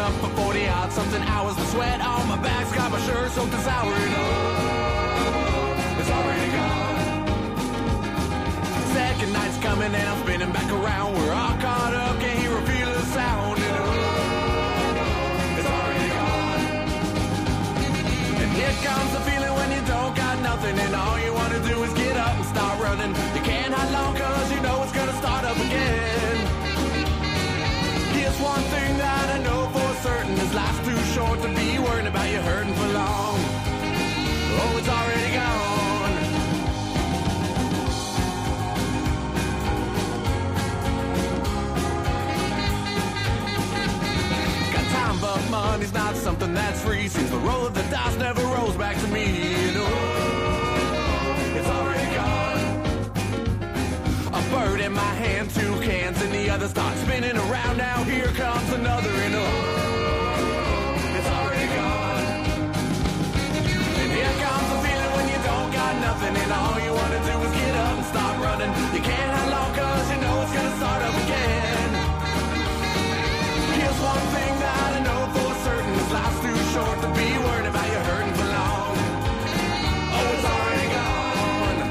up for 40-odd something hours. The sweat on my back's got my shirt soaked and sour. And oh, it's already gone. Second night's coming and I'm spinning back around. We're all caught up, can't hear or feel the sound. And oh, it's already gone. And here comes the feeling when you don't got nothing and all you want to do is get up and start running. You can't hide long cause you know it's gonna start up again. Here's one thing that I know for certain, this life's too short to be worrying about you hurting for long. Oh, it's already gone. Got time but money's not something that's free. Seems the roll of the dice never rolls back to me. And oh, it's already gone. A bird in my hand, two cans in the other, start spinning around. Now here comes another, and oh, it's already gone. And here comes the feeling when you don't got nothing and all you want to do is get up and start running. You can't hide long cause you know it's gonna start up again. Here's one thing that I know for certain, this life's too short to be worried about you hurting for long. Oh, it's already gone.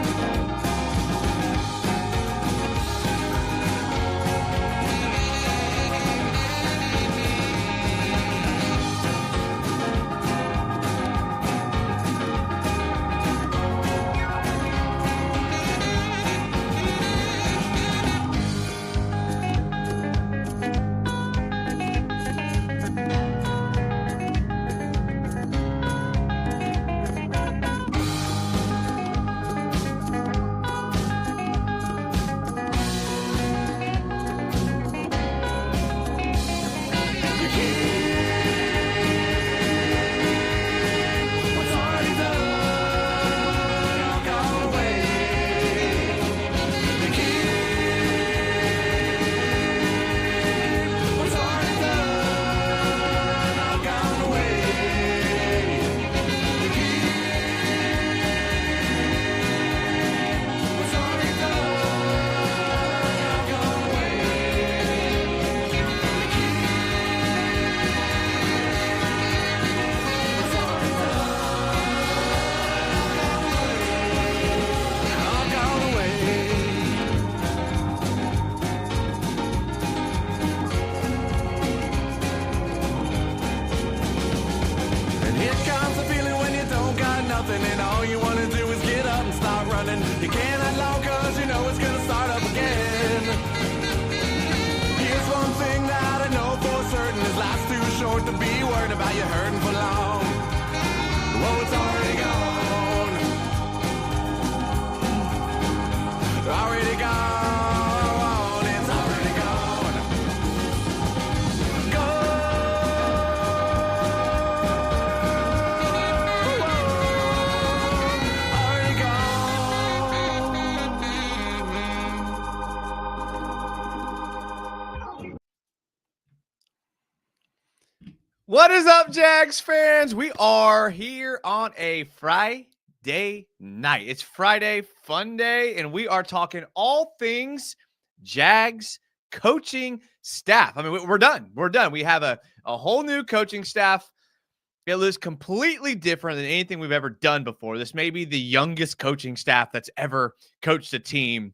And all you want to do is get up and start running. You can't hide long cause you know it's gonna start up again. Here's one thing that I know for certain, this life's too short to be worried about you hurting for long. Whoa, it's already gone. It's already gone. It's already gone. Go. What is up, Jags fans? We are here on a Friday night. It's Friday Fun Day, and we are talking all things Jags coaching staff. I mean, we're done. We're done. We have a whole new coaching staff. It looks completely different than anything we've ever done before. This may be the youngest coaching staff that's ever coached a team,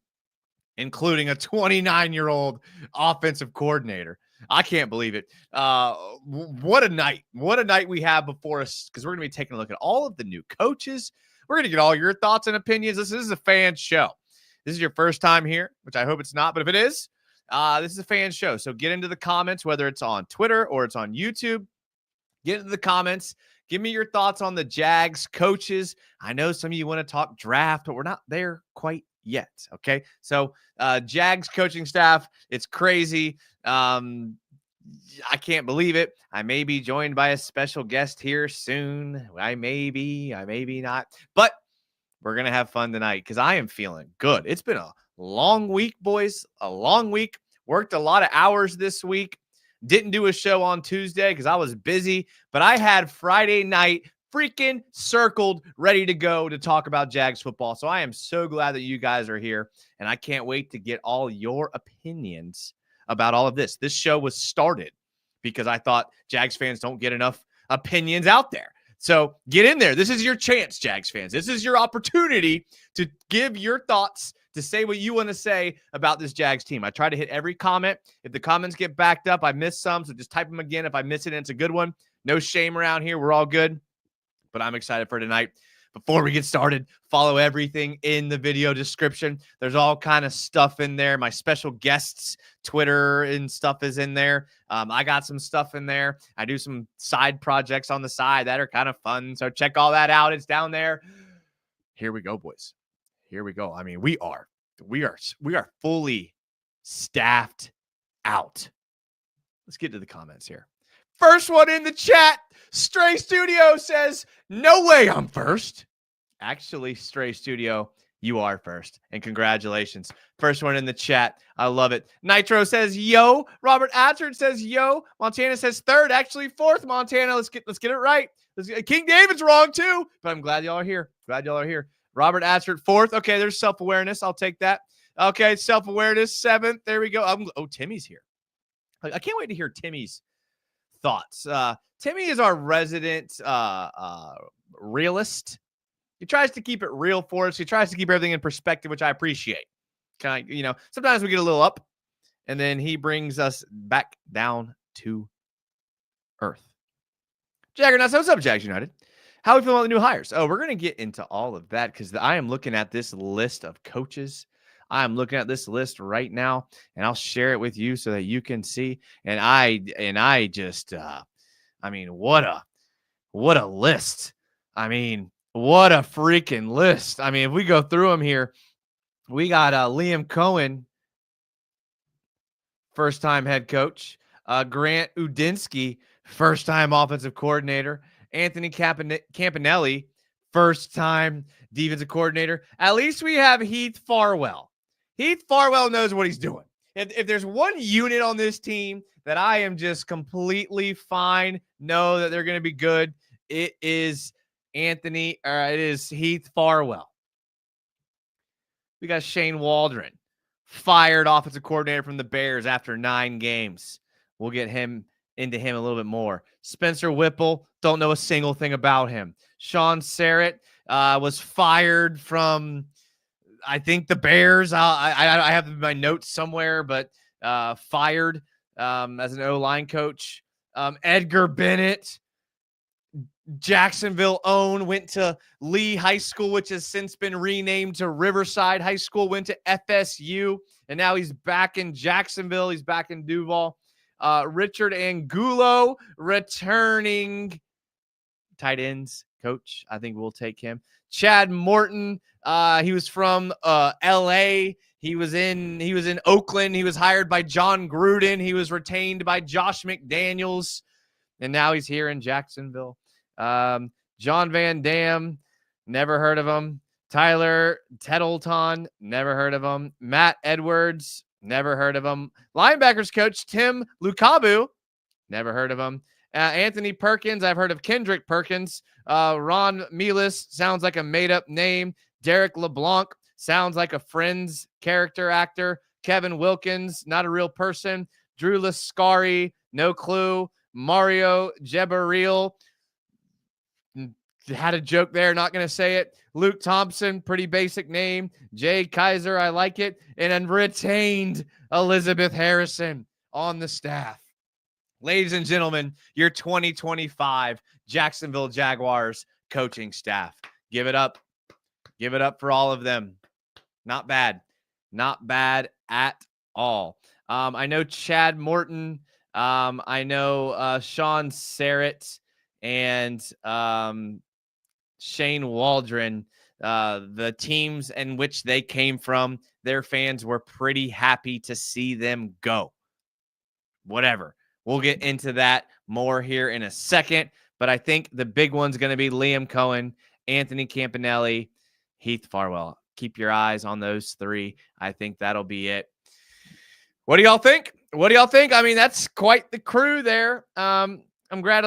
including a 29-year-old offensive coordinator. I can't believe it. What a night. What a night we have before us, because we're going to be taking a look at all of the new coaches. We're going to get all your thoughts and opinions. This is a fan show. This is your first time here, which I hope it's not, but if it is, this is a fan show. So get into the comments, whether it's on Twitter or it's on YouTube. Get into the comments. Give me your thoughts on the Jags coaches. I know some of you want to talk draft, but we're not there quite yet. Okay. So Jags coaching staff, it's crazy. I can't believe it. I may be joined by a special guest here soon. I may be not, but we're going to have fun tonight because I am feeling good. It's been a long week, boys, a long week. Worked a lot of hours this week. Didn't do a show on Tuesday because I was busy, but I had Friday night freaking circled, ready to go to talk about Jags football. So I am so glad that you guys are here, and I can't wait to get all your opinions about all of this. This show was started because I thought Jags fans don't get enough opinions out there. So get in there. This is your chance, Jags fans. This is your opportunity to give your thoughts, to say what you want to say about this Jags team. I try to hit every comment. If the comments get backed up, I miss some, so just type them again. If I miss it and it's a good one, no shame around here. We're all good. But I'm excited for tonight. Before we get started, follow everything in the video description. There's all kind of stuff in there. My special guests, Twitter and stuff is in there. I got some stuff in there. I do some side projects on the side that are kind of fun. So check all that out. It's down there. Here we go, boys. Here we go. I mean, we are fully staffed out. Let's get to the comments here. First one in the chat. Stray Studio says, no way I'm first. Actually, Stray Studio, you are first. And congratulations. First one in the chat. I love it. Nitro says, yo. Robert Atchard says, yo. Montana says third. Actually, fourth, Montana. Let's get it right. King David's wrong too. But I'm glad y'all are here. Robert Atchard, fourth. Okay, there's self-awareness. I'll take that. Okay, self-awareness, seventh. There we go. Timmy's here. I can't wait to hear Timmy's thoughts. Timmy is our resident realist. He tries to keep it real for us. He tries to keep everything in perspective, which I appreciate. Sometimes we get a little up, and then he brings us back down to earth. Jagger, now, so what's up, Jags United? How are we feeling about the new hires? Oh, we're going to get into all of that because I am looking at this list of coaches. I'm looking at this list right now, and I'll share it with you so that you can see. And I just, what a list. What a freaking list. If we go through them here, we got Liam Cohen, first-time head coach. Grant Uditsky, first-time offensive coordinator. Anthony Campanelli, first-time defensive coordinator. At least we have Heath Farwell. Heath Farwell knows what he's doing. If there's one unit on this team that I am just completely fine, know that they're going to be good, it is Heath Farwell. We got Shane Waldren, fired offensive coordinator from the Bears after 9 games. We'll get into him a little bit more. Spencer Whipple, don't know a single thing about him. Sean Sarrett was fired from, I think, the Bears. I have my notes somewhere, but fired as an O-line coach. Edgar Bennett, Jacksonville own, went to Lee High School, which has since been renamed to Riverside High School, went to FSU, and now he's back in Jacksonville. He's back in Duval. Richard Angulo, returning tight ends coach. I think we'll take him. Chad Morton, he was from LA. He was in Oakland. He was hired by John Gruden. He was retained by Josh McDaniels, and now he's here in Jacksonville. John Van Dam, never heard of him. Tyler Tettleton, never heard of him. Matt Edwards, never heard of him. Linebackers coach Tim Lukabu, never heard of him. Anthony Perkins, I've heard of Kendrick Perkins. Ron Milas, sounds like a made-up name. Derek LeBlanc, sounds like a Friends character actor. Kevin Wilkins, not a real person. Drew Lascari, no clue. Mario Jebaril, had a joke there, not going to say it. Luke Thompson, pretty basic name. Jay Kaiser, I like it. And then retained Elizabeth Harrison on the staff. Ladies and gentlemen, your 2025 Jacksonville Jaguars coaching staff. Give it up. Give it up for all of them. Not bad. Not bad at all. I know Chad Morton. I know Sean Sarrett and Shane Waldron. The teams in which they came from, their fans were pretty happy to see them go. Whatever. We'll get into that more here in a second, but I think the big one's going to be Liam Cohen, Anthony Campanelli, Heath Farwell. Keep your eyes on those 3. I think that'll be it. What do y'all think? That's quite the crew there. I'm glad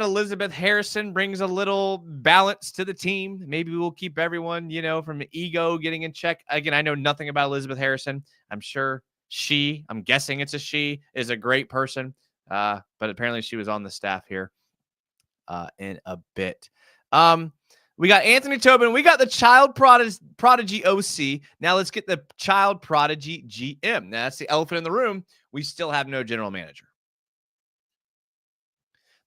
Elizabeth Harrison brings a little balance to the team. Maybe we'll keep everyone, from ego getting in check. Again, I know nothing about Elizabeth Harrison. I'm guessing it's a she, is a great person. but apparently she was on the staff here in a bit. We got Anthony Tobin. We got the child prodigy OC. Now let's get the child prodigy GM. Now that's the elephant in the room. We still have no general manager.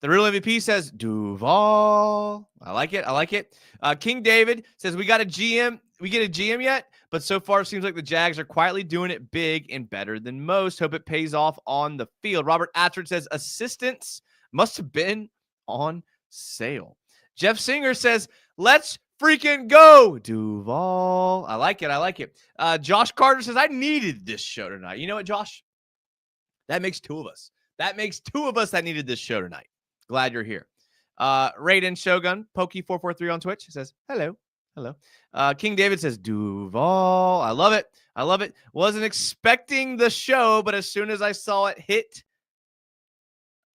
The real MVP says Duval. I like it. I like it. King David says we got a GM. We get a GM yet? But so far, it seems like the Jags are quietly doing it big and better than most. Hope it pays off on the field. Robert Atwood says assistants must have been on sale. Jeff Singer says, let's freaking go, Duval. I like it. I like it. Josh Carter says, I needed this show tonight. You know what, Josh? That makes two of us. That makes two of us that needed this show tonight. Glad you're here. Raiden Shogun, Pokey443 on Twitch says, hello. Hello. King David says, Duval. I love it. I love it. Wasn't expecting the show, but as soon as I saw it hit,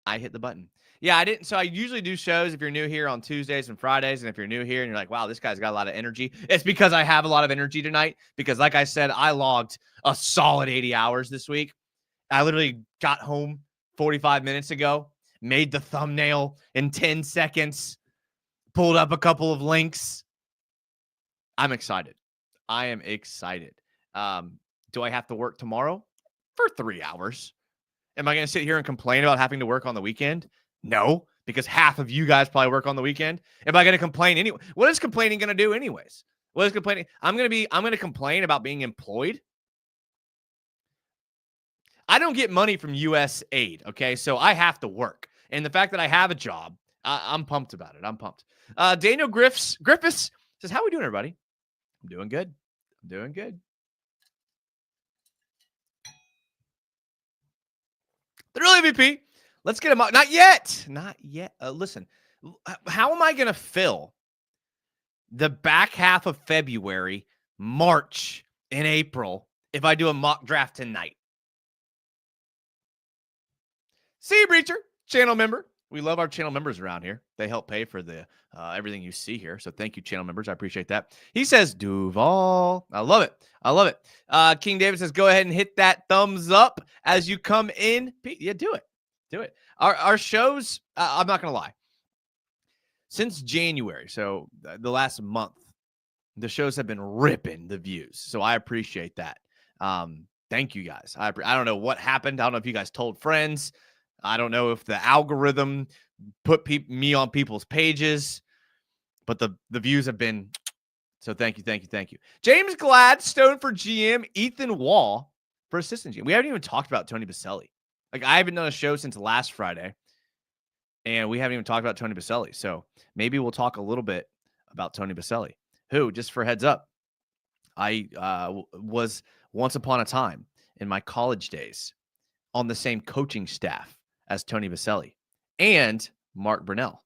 I hit the button. Yeah, I didn't. So I usually do shows if you're new here on Tuesdays and Fridays. And if you're new here and you're like, wow, this guy's got a lot of energy. It's because I have a lot of energy tonight. Because like I said, I logged a solid 80 hours this week. I literally got home 45 minutes ago, made the thumbnail in 10 seconds, pulled up a couple of links. I'm excited. I am excited. Do I have to work tomorrow? For 3 hours. Am I going to sit here and complain about having to work on the weekend? No, because half of you guys probably work on the weekend. Am I going to complain anyway? What is complaining going to do anyways? What is complaining? I'm going to complain about being employed. I don't get money from U.S. aid, okay? So I have to work. And the fact that I have a job, I'm pumped about it. I'm pumped. Daniel Griffiths says, how are we doing, everybody? I'm doing good. I'm doing good. The real MVP. Let's get him up. Not yet. Not yet. Listen, how am I going to fill the back half of February, March, and April if I do a mock draft tonight? See you, Breacher, channel member. We love our channel members around here. They help pay for the everything you see here. So thank you, channel members. I appreciate that. He says, Duval. I love it. I love it. King David says, go ahead and hit that thumbs up as you come in. Yeah, do it. Do it. Our shows, I'm not going to lie. Since January, so the last month, the shows have been ripping the views. So I appreciate that. Thank you, guys. I don't know what happened. I don't know if you guys told friends. I don't know if the algorithm put me on people's pages, but the views have been. So thank you, thank you, thank you. James Gladstone for GM, Ethan Wall for assistant GM. We haven't even talked about Tony Boselli. Like, I haven't done a show since last Friday, and we haven't even talked about Tony Boselli. So maybe we'll talk a little bit about Tony Boselli, who, just for heads up, I was once upon a time in my college days on the same coaching staff as Tony Boselli and Mark Brunell.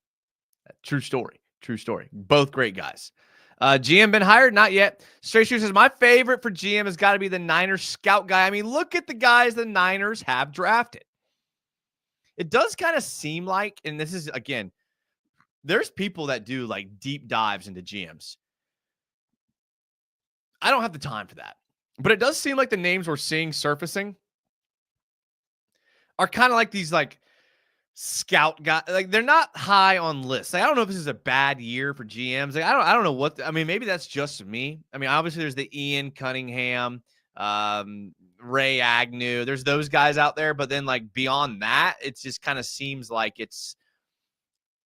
True story. True story. Both great guys. GM been hired? Not yet. Straight Shoe says, my favorite for GM has got to be the Niners scout guy. I mean, look at the guys the Niners have drafted. It does kind of seem like, and this is, again, there's people that do like deep dives into GMs. I don't have the time for that. But it does seem like the names we're seeing surfacing are kind of like these like scout guys. Like, they're not high on lists. Like, I don't know if this is a bad year for GMs. Like, I don't know what. I mean, maybe that's just me. I mean, obviously there's the Ian Cunningham, Ray Agnew. There's those guys out there, but then like beyond that, it just kind of seems like it's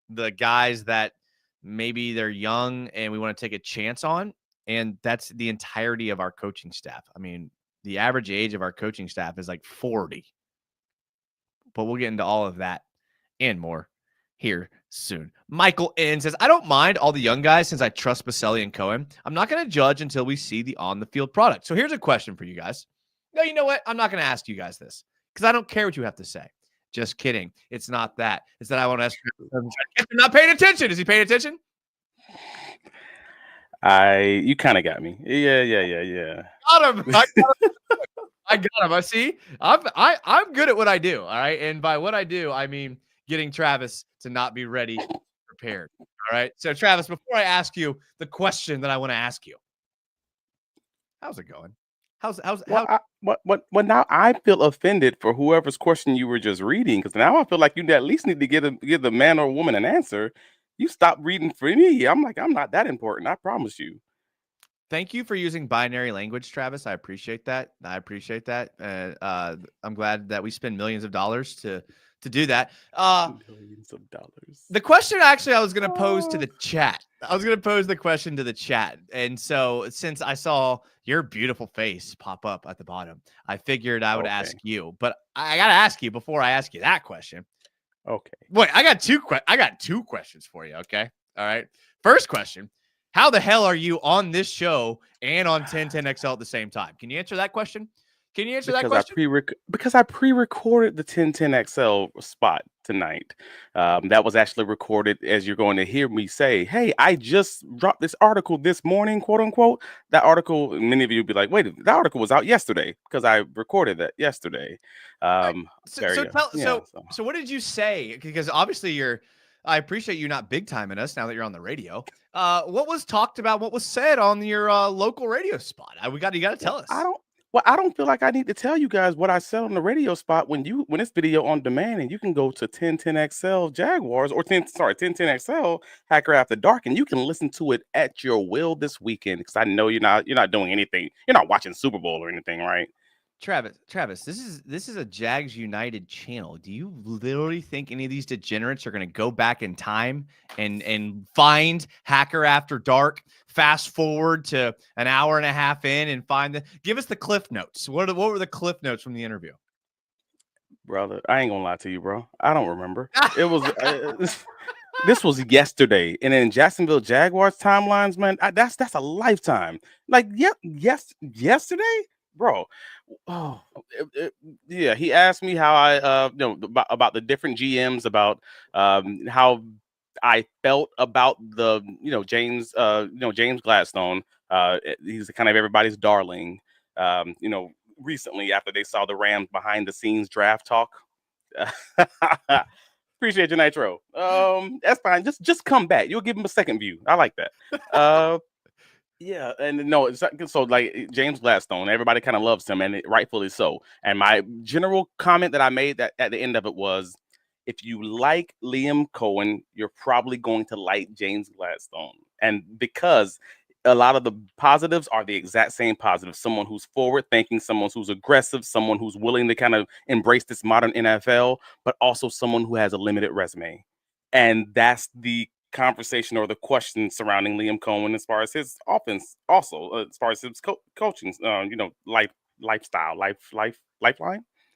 the guys that maybe they're young and we want to take a chance on, and that's the entirety of our coaching staff. I mean, the average age of our coaching staff is like 40. But we'll get into all of that and more here soon. Michael N says, I don't mind all the young guys since I trust Boselli and Cohen. I'm not going to judge until we see the on-the-field product. So here's a question for you guys. No, you know what? I'm not going to ask you guys this because I don't care what you have to say. Just kidding. It's not that. It's that I want to ask you. You're not paying attention. Is he paying attention? You kind of got me. Yeah. Got him. I got him. I see. I'm good at what I do. All right. And by what I do, I mean getting Travis to not be ready, prepared. All right. So Travis, before I ask you the question that I want to ask you, how's it going? Well, now I feel offended for whoever's question you were just reading, because now I feel like you at least need to give the man or woman an answer. You stop reading for me. I'm like, I'm not that important. I promise you. Thank you for using binary language, Travis. I appreciate that. I'm glad that we spend millions of dollars to do that. Millions of dollars. The question actually I was going to pose to Oh. the chat. I was going to pose the question to the chat. And so since I saw your beautiful face pop up at the bottom, I figured I would ask you. But I got to ask you before I ask you that question. Okay. Wait, I got two questions for you, okay? All right. First question. How the hell are you on this show and on 1010XL at the same time? Can you answer that question? Can you answer that question? Because I pre-recorded the 1010XL spot tonight. That was actually recorded as you're going to hear me say, "Hey, I just dropped this article this morning, quote unquote." That article, many of you would be like, "Wait, that article was out yesterday," because I recorded that yesterday. So what did you say? Because obviously I appreciate you not big timing us now that you're on the radio. What was talked about? What was said on your local radio spot? You got to tell us. I don't feel like I need to tell you guys what I said on the radio spot when it's video on demand, and you can go to 1010XL Jaguars or 1010XL Hacker After Dark, and you can listen to it at your will this weekend. Because I know you're not doing anything. You're not watching Super Bowl or anything, right? Travis, this is a Jags United channel. Do you literally think any of these degenerates are going to go back in time and find Hacker After Dark, fast forward to an hour and a half in and give us the cliff notes. What were the cliff notes from the interview? Brother, I ain't gonna lie to you, bro. I don't remember. It was this was yesterday, and in Jacksonville Jaguars timelines, man, that's a lifetime. Like, yesterday, bro. Oh, yeah. He asked me how I, about the different GMs, about how I felt about the, James Gladstone. He's kind of everybody's darling. Recently after they saw the Rams behind the scenes draft talk. Appreciate you, Nitro. That's fine. Just come back. You'll give him a second view. I like that. Yeah, and no, so like James Gladstone, everybody kind of loves him, and rightfully so. And my general comment that I made that at the end of it was, if you like Liam Cohen, you're probably going to like James Gladstone, and because a lot of the positives are the exact same positives. Someone who's forward thinking, someone who's aggressive, someone who's willing to kind of embrace this modern NFL, but also someone who has a limited resume, and that's the conversation or the question surrounding Liam Cohen as far as his offense, also as far as his coaching,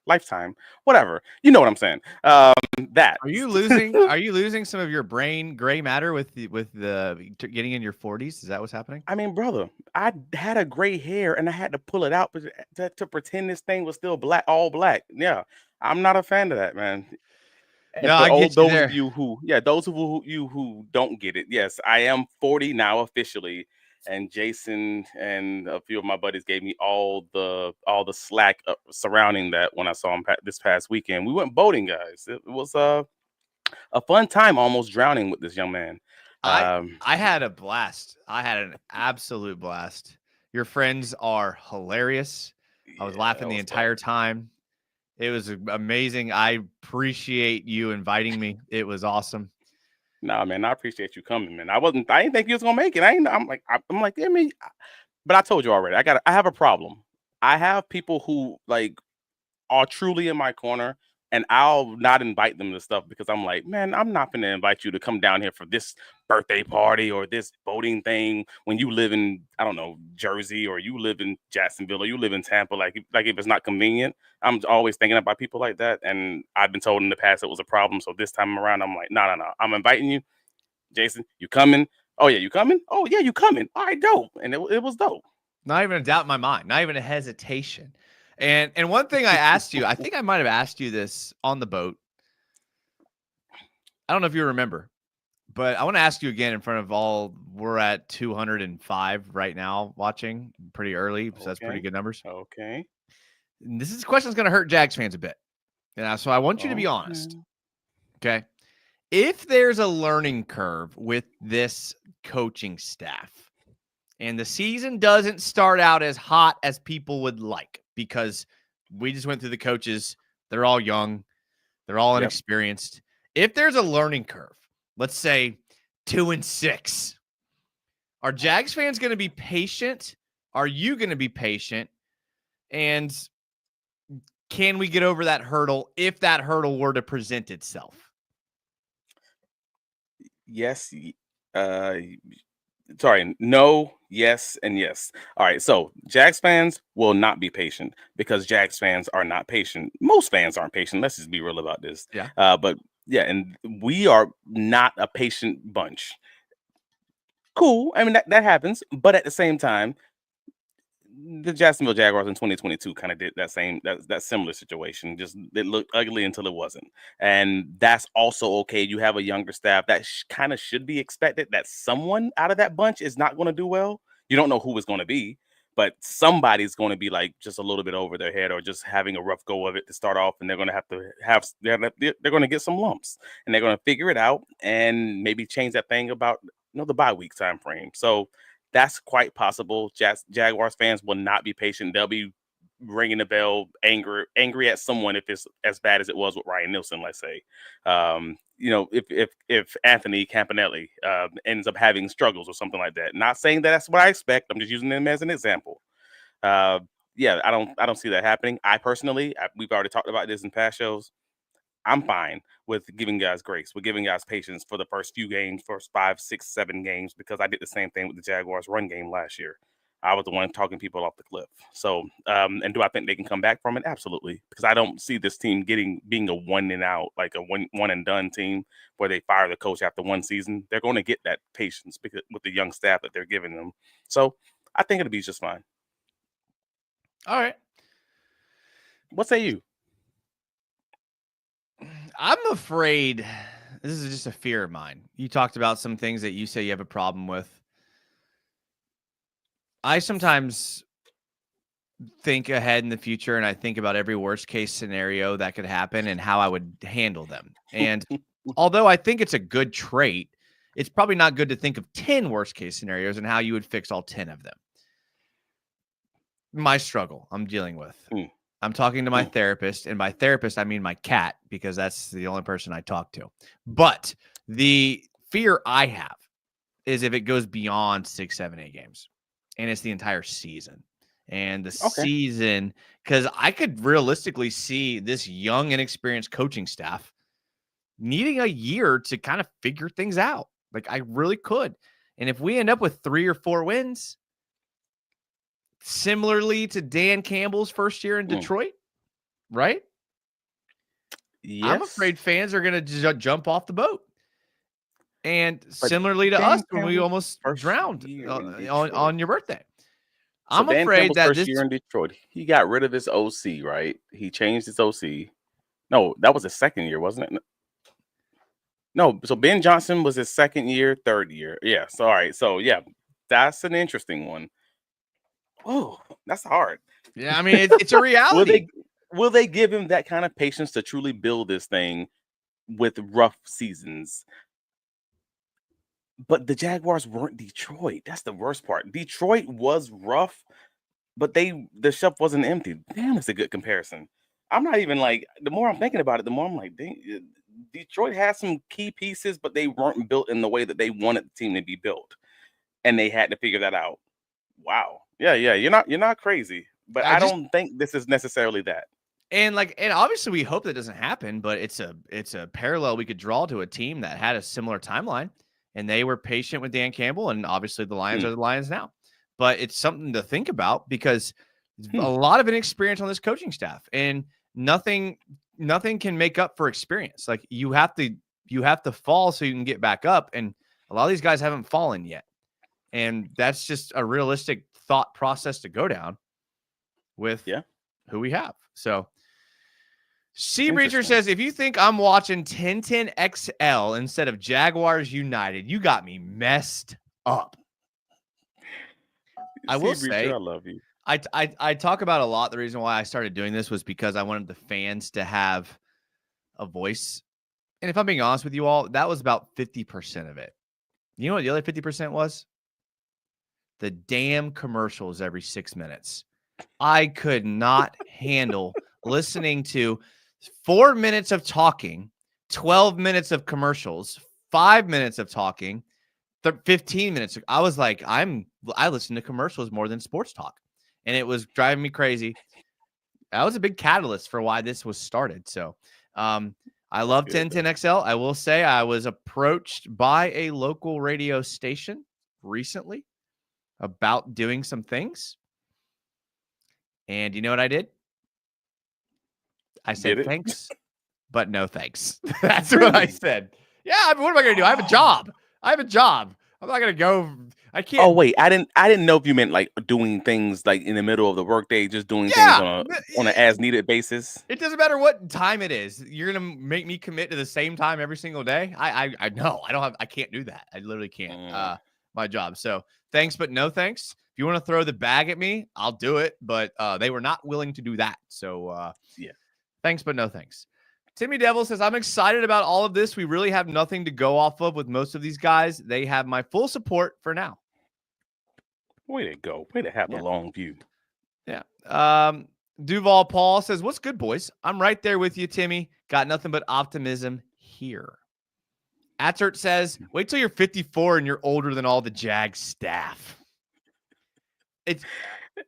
lifetime, whatever. You know what I'm saying? That are you losing some of your brain gray matter with the getting in your 40s? Is that what's happening? I mean, brother, I had a gray hair and I had to pull it out to pretend this thing was still all black. Yeah, I'm not a fan of that, man. And no, for I get you those there. of you who don't get it, yes, I am 40 now officially, and Jason and a few of my buddies gave me all the slack surrounding that when I saw him this past weekend. We went boating, guys. It was a fun time, almost drowning with this young man. I had a blast. I had an absolute blast. Your friends are hilarious. I was laughing the entire time. It was amazing. I appreciate you inviting me. It was awesome. Nah, man, I appreciate you coming, man. I didn't think you was gonna make it. I'm like, but I told you already. I have a problem. I have people who like are truly in my corner, and I'll not invite them to stuff because I'm like, man, I'm not going to invite you to come down here for this birthday party or this boating thing when you live in, I don't know, Jersey, or you live in Jacksonville, or you live in Tampa. Like if it's not convenient, I'm always thinking about people like that. And I've been told in the past it was a problem. So this time around, I'm like, no. I'm inviting you. Jason, you coming? Oh, yeah, you coming? Oh, yeah, you coming. All right, dope. And it was dope. Not even a doubt in my mind. Not even a hesitation. And one thing I asked you, I think I might have asked you this on the boat. I don't know if you remember, but I want to ask you again in front of all. We're at 205 right now watching, pretty early. So that's pretty good numbers. Okay. And this question is going to hurt Jags fans a bit. So I want you to be honest. Okay. If there's a learning curve with this coaching staff, And the season doesn't start out as hot as people would like because we just went through the coaches. They're all young. They're all inexperienced. If there's a learning curve, let's say 2-6, are Jags fans going to be patient? Are you going to be patient? And can we get over that hurdle if that hurdle were to present itself? Yes. Sorry. No, yes, and yes. All right. So Jags fans will not be patient because Jags fans are not patient. Most fans aren't patient. Let's just be real about this. Yeah. But yeah, and we are not a patient bunch. Cool. I mean, that happens. But at the same time, the Jacksonville Jaguars in 2022 kind of did that similar situation. Just it looked ugly until it wasn't, and that's also okay. You have a younger staff that kind of should be expected. That someone out of that bunch is not going to do well. You don't know who it's going to be, but somebody's going to be like just a little bit over their head or just having a rough go of it to start off, and they're going to they're going to get some lumps, and they're going to figure it out and maybe change that thing about the bye week time frame. So that's quite possible. Jaguars fans will not be patient. They'll be ringing the bell, angry at someone if it's as bad as it was with Ryan Nielsen, let's say. If Anthony Campanelli ends up having struggles or something like that. Not saying that that's what I expect. I'm just using them as an example. I don't see that happening. I personally, we've already talked about this in past shows. I'm fine with giving guys grace, with giving guys patience for the first few games, first 5, 6, 7 games, because I did the same thing with the Jaguars run game last year. I was the one talking people off the cliff. So, and do I think they can come back from it? Absolutely, because I don't see this team being a one and out, like a one and done team where they fire the coach after one season. They're going to get that patience because with the young staff that they're giving them. So, I think it'll be just fine. All right. What say you? I'm afraid this is just a fear of mine. You talked about some things that you say you have a problem with. I sometimes think ahead in the future and I think about every worst case scenario that could happen and how I would handle them. And although I think it's a good trait, it's probably not good to think of 10 worst case scenarios and how you would fix all 10 of them. My struggle I'm dealing with. I'm talking to my therapist, and by therapist, I mean my cat, because that's the only person I talk to. But the fear I have is if it goes beyond 6, 7, 8 games, and it's the entire season. And the season, because I could realistically see this young, inexperienced coaching staff needing a year to kind of figure things out. Like, I really could. And if we end up with 3 or 4 wins, similarly to Dan Campbell's first year in Detroit, right? Yes. I'm afraid fans are going to jump off the boat. And similarly to us when we almost drowned on your birthday. So I'm afraid that first year in Detroit, he got rid of his OC, right? He changed his OC. No, that was his second year, wasn't it? No, so Ben Johnson was his second year, third year. Yeah, so all right. So yeah, that's an interesting one. Oh, that's hard. Yeah, I mean, it's a reality. Will they give him that kind of patience to truly build this thing with rough seasons? But the Jaguars weren't Detroit. That's the worst part. Detroit was rough, but the shelf wasn't empty. Damn, that's a good comparison. I'm not even like, the more I'm thinking about it, the more I'm like, dang, Detroit has some key pieces, but they weren't built in the way that they wanted the team to be built. And they had to figure that out. Wow. Yeah, you're not crazy, but I don't think this is necessarily that. And obviously we hope that doesn't happen, but it's a parallel we could draw to a team that had a similar timeline, and they were patient with Dan Campbell, and obviously the Lions are the Lions now. But it's something to think about because a lot of inexperience on this coaching staff, and nothing can make up for experience. Like you have to fall so you can get back up, and a lot of these guys haven't fallen yet. And that's just a realistic thought process to go down with who we have. So Sea Breacher says, if you think I'm watching 1010 XL instead of Jaguars United, you got me messed up. I will say, I love you. I talk about a lot. The reason why I started doing this was because I wanted the fans to have a voice. And if I'm being honest with you all, that was about 50% of it. You know what the other 50% was? the damn commercials every 6 minutes. I could not handle listening to 4 minutes of talking, 12 minutes of commercials, 5 minutes of talking, 15 minutes. I was like, I listen to commercials more than sports talk, and it was driving me crazy. That was a big catalyst for why this was started. So, I love 1010XL. I will say I was approached by a local radio station recently about doing some things. And you know what I did? I said thanks, but no thanks. That's what I said. Yeah, I mean, what am I going to do? I have a job. I'm not going to go. I can't. Oh wait, I didn't know if you meant like doing things like in the middle of the workday, just doing things on an as needed basis. It doesn't matter what time it is. You're gonna make me commit to the same time every single day. I know I can't do that. I literally can't. My job. So thanks, but no thanks. If you want to throw the bag at me, I'll do it. But they were not willing to do that. So yeah, thanks, but no thanks. Timmy Devil says, I'm excited about all of this. We really have nothing to go off of with most of these guys. They have my full support for now. Way to go. Way to have the long view. Yeah. Duval Paul says, what's good, boys? I'm right there with you, Timmy. Got nothing but optimism here. Attert says, wait till you're 54 and you're older than all the Jags staff.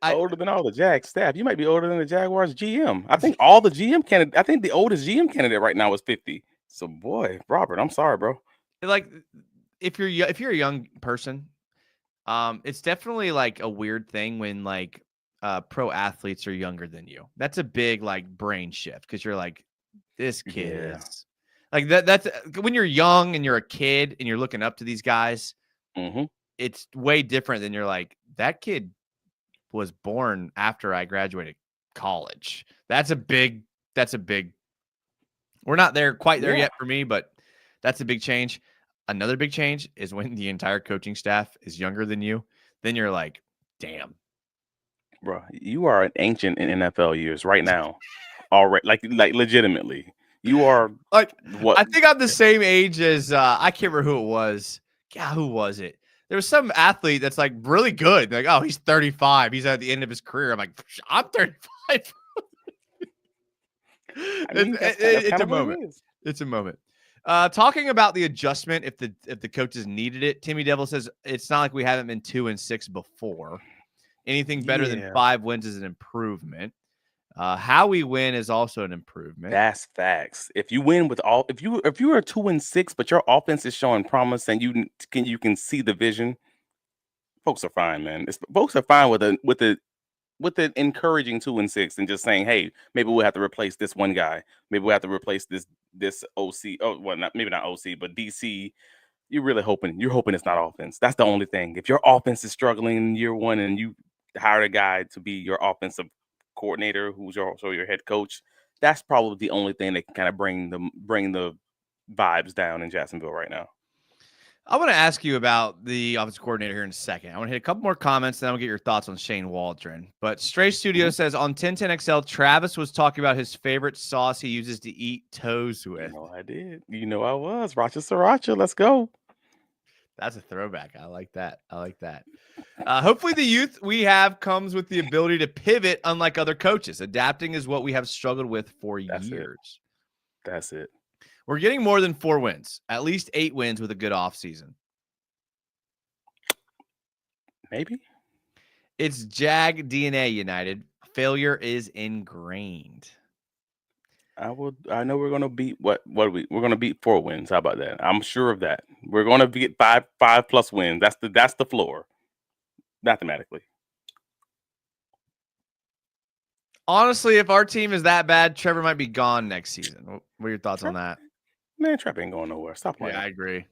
Older than all the Jags staff. You might be older than the Jaguars GM. I think all the GM candidate. I think the oldest GM candidate right now is 50. So boy, Robert, I'm sorry, bro. Like if you're a young person, it's definitely like a weird thing when like pro athletes are younger than you. That's a big like brain shift because you're like, this kid is like that's when you're young and you're a kid and you're looking up to these guys. Mm-hmm. It's way different than you're like, that kid was born after I graduated college. That's a big, we're not there quite there yet for me, but that's a big change. Another big change is when the entire coaching staff is younger than you, then you're like, damn. Bro, you are an ancient in NFL years right now. Already, like legitimately. You are like what? I think I'm the same age as I can't remember who it was. God, who was it? There was some athlete that's like really good. Like, oh, he's 35. He's at the end of his career. I'm like, I'm 35. It's a moment. It's a moment. Talking about the adjustment, if the coaches needed it, Timmy Devil says it's not like we haven't been 2-6 before. Anything better than 5 wins is an improvement. How we win is also an improvement. That's facts. If you win with all, if you are 2-6, but your offense is showing promise and you can see the vision, folks are fine, man. Folks are fine with the encouraging 2-6 and just saying, hey, maybe we'll have to replace this one guy. Maybe we'll have to replace this OC. Oh, well, maybe not OC, but DC. You're hoping it's not offense. That's the only thing. If your offense is struggling in year one and you hire a guy to be your offensive coordinator who's also your head coach, that's probably the only thing that can kind of bring the vibes down in Jacksonville right now. I want to ask you about the offensive coordinator here in a second. I want to hit a couple more comments, then I'll get your thoughts on Shane Waldren. But Stray Studio says on 1010XL, Travis was talking about his favorite sauce he uses to eat toes with. You know I did. You know I was. Racha Sriacha. Let's go. That's a throwback. I like that. Hopefully the youth we have comes with the ability to pivot unlike other coaches. Adapting is what we have struggled with for years. That's it. We're getting more than 4 wins, at least 8 wins with a good offseason. Maybe. It's Jag DNA United. Failure is ingrained. I know we're gonna beat we're gonna beat 4 wins. How about that? I'm sure of that. We're gonna get 5 plus wins. That's the floor. Mathematically. Honestly, if our team is that bad, Trevor might be gone next season. What are your thoughts on that? Man, Trevor ain't going nowhere. Stop playing. Yeah, I agree.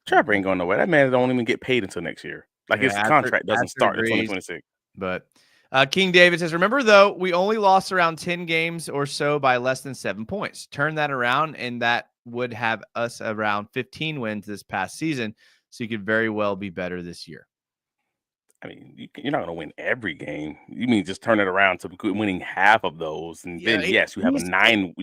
Trevor ain't going nowhere. That man don't even get paid until next year. Like his contract doesn't start in 2026. But King David says, remember, though, we only lost around 10 games or so by less than 7 points. Turn that around, and that would have us around 15 wins this past season. So you could very well be better this year. I mean, you're not going to win every game. You mean just turn it around to winning half of those, and then yes, you have a 9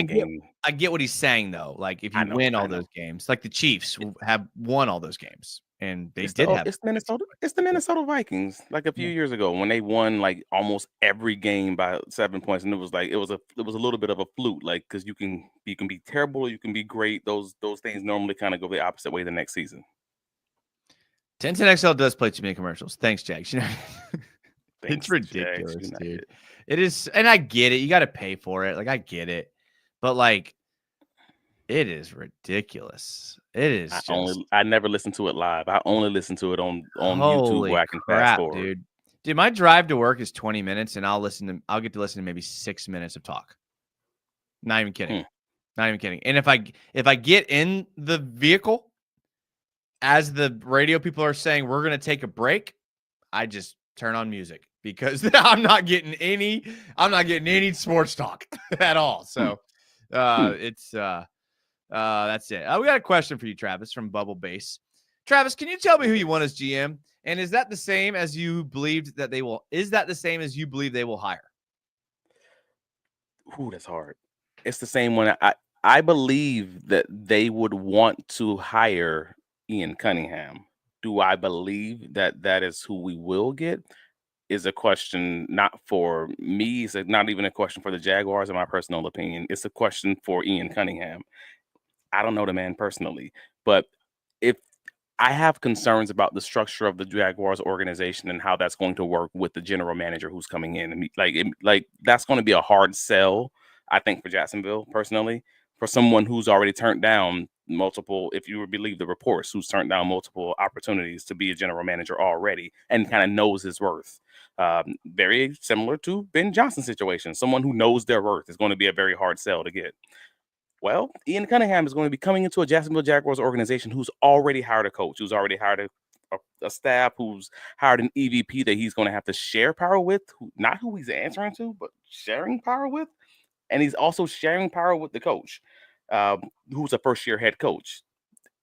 game. I get what he's saying though. Like if you win all those games, like the Chiefs have won all those games. and they It's did have it's the Minnesota Vikings. Like a few years ago when they won like almost every game by 7 points, and it was a little bit of a fluke, like because you can be terrible, or you can be great. Those things normally kind of go the opposite way the next season. 1010XL does play too many commercials. Thanks, Jags. You know, it's Thanks, ridiculous, Jags dude. United. It is, and I get it. You got to pay for it. Like I get it, but like it is ridiculous. It is I never listen to it live. I only listen to it on YouTube holy where I can fast crap, forward. dude. Dude, my drive to work is 20 minutes, and I'll get to listen to maybe 6 minutes of talk. Not even kidding. Not even kidding. And if I get in the vehicle as the radio people are saying we're gonna take a break, I just turn on music because I'm not getting any sports talk at all. So it's that's it. We got a question for you, Travis, from Bubble Base. Travis, can you tell me who you want as GM? And is that the same as you believed that they will? Is that the same as you believe they will hire? Ooh, that's hard. It's the same one. I believe that they would want to hire Ian Cunningham. Do I believe that that is who we will get? Is a question not for me. It's not even a question for the Jaguars, in my personal opinion. It's a question for Ian Cunningham. I don't know the man personally, but if I have concerns about the structure of the Jaguars organization and how that's going to work with the general manager who's coming in. And like that's going to be a hard sell, I think, for Jacksonville personally, for someone who's already turned down multiple, if you believe the reports, who's turned down multiple opportunities to be a general manager already and kind of knows his worth. Very similar to Ben Johnson's situation. Someone who knows their worth is going to be a very hard sell to get. Well, Ian Cunningham is going to be coming into a Jacksonville Jaguars organization who's already hired a coach, who's already hired a staff, who's hired an EVP that he's going to have to share power with, not who he's answering to, but sharing power with. And he's also sharing power with the coach, who's a first-year head coach.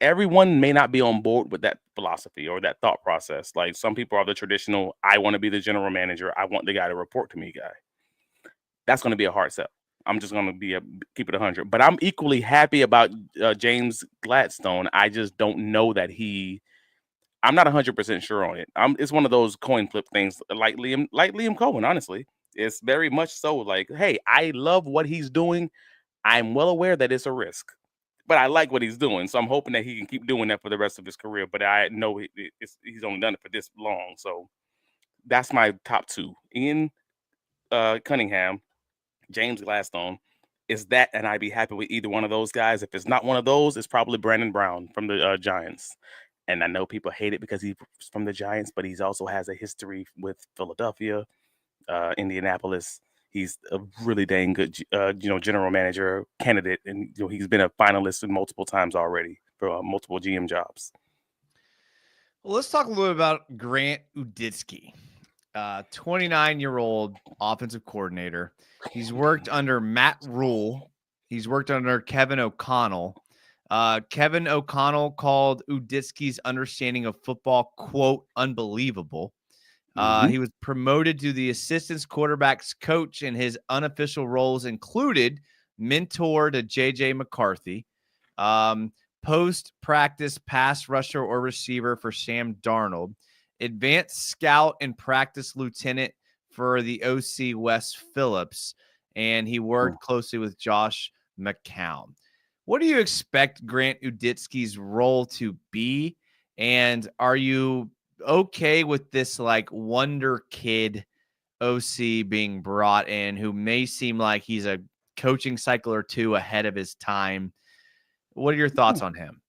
Everyone may not be on board with that philosophy or that thought process. Like some people are the traditional, I want to be the general manager, I want the guy to report to me guy. That's going to be a hard sell. I'm just going to keep it 100. But I'm equally happy about James Gladstone. I just don't know that I'm not 100% sure on it. It's one of those coin flip things, like Liam Cohen, honestly. It's very much so like, hey, I love what he's doing. I'm well aware that it's a risk, but I like what he's doing. So I'm hoping that he can keep doing that for the rest of his career. But I know he's only done it for this long. So that's my top two. Ian Cunningham, James Gladstone. Is that, and I'd be happy with either one of those guys. If it's not one of those, it's probably Brandon Brown from the Giants. And I know people hate it because he's from the Giants, but he's also has a history with Philadelphia, Indianapolis. He's a really dang good, general manager candidate, and he's been a finalist multiple times already for multiple GM jobs. Well, let's talk a little bit about Grant Uditsky. 29-year-old offensive coordinator. He's worked under Matt Rule. He's worked under Kevin O'Connell. Kevin O'Connell called Uditsky's understanding of football, quote, unbelievable. He was promoted to the assistant quarterback's coach, and his unofficial roles included mentor to J.J. McCarthy, post-practice pass rusher or receiver for Sam Darnold, advanced scout and practice lieutenant for the OC Wes Phillips, and he worked closely with Josh McCown. What do you expect Grant Uditsky's role to be? And are you okay with this like wonder kid OC being brought in who may seem like he's a coaching cycle or two ahead of his time? What are your thoughts on him?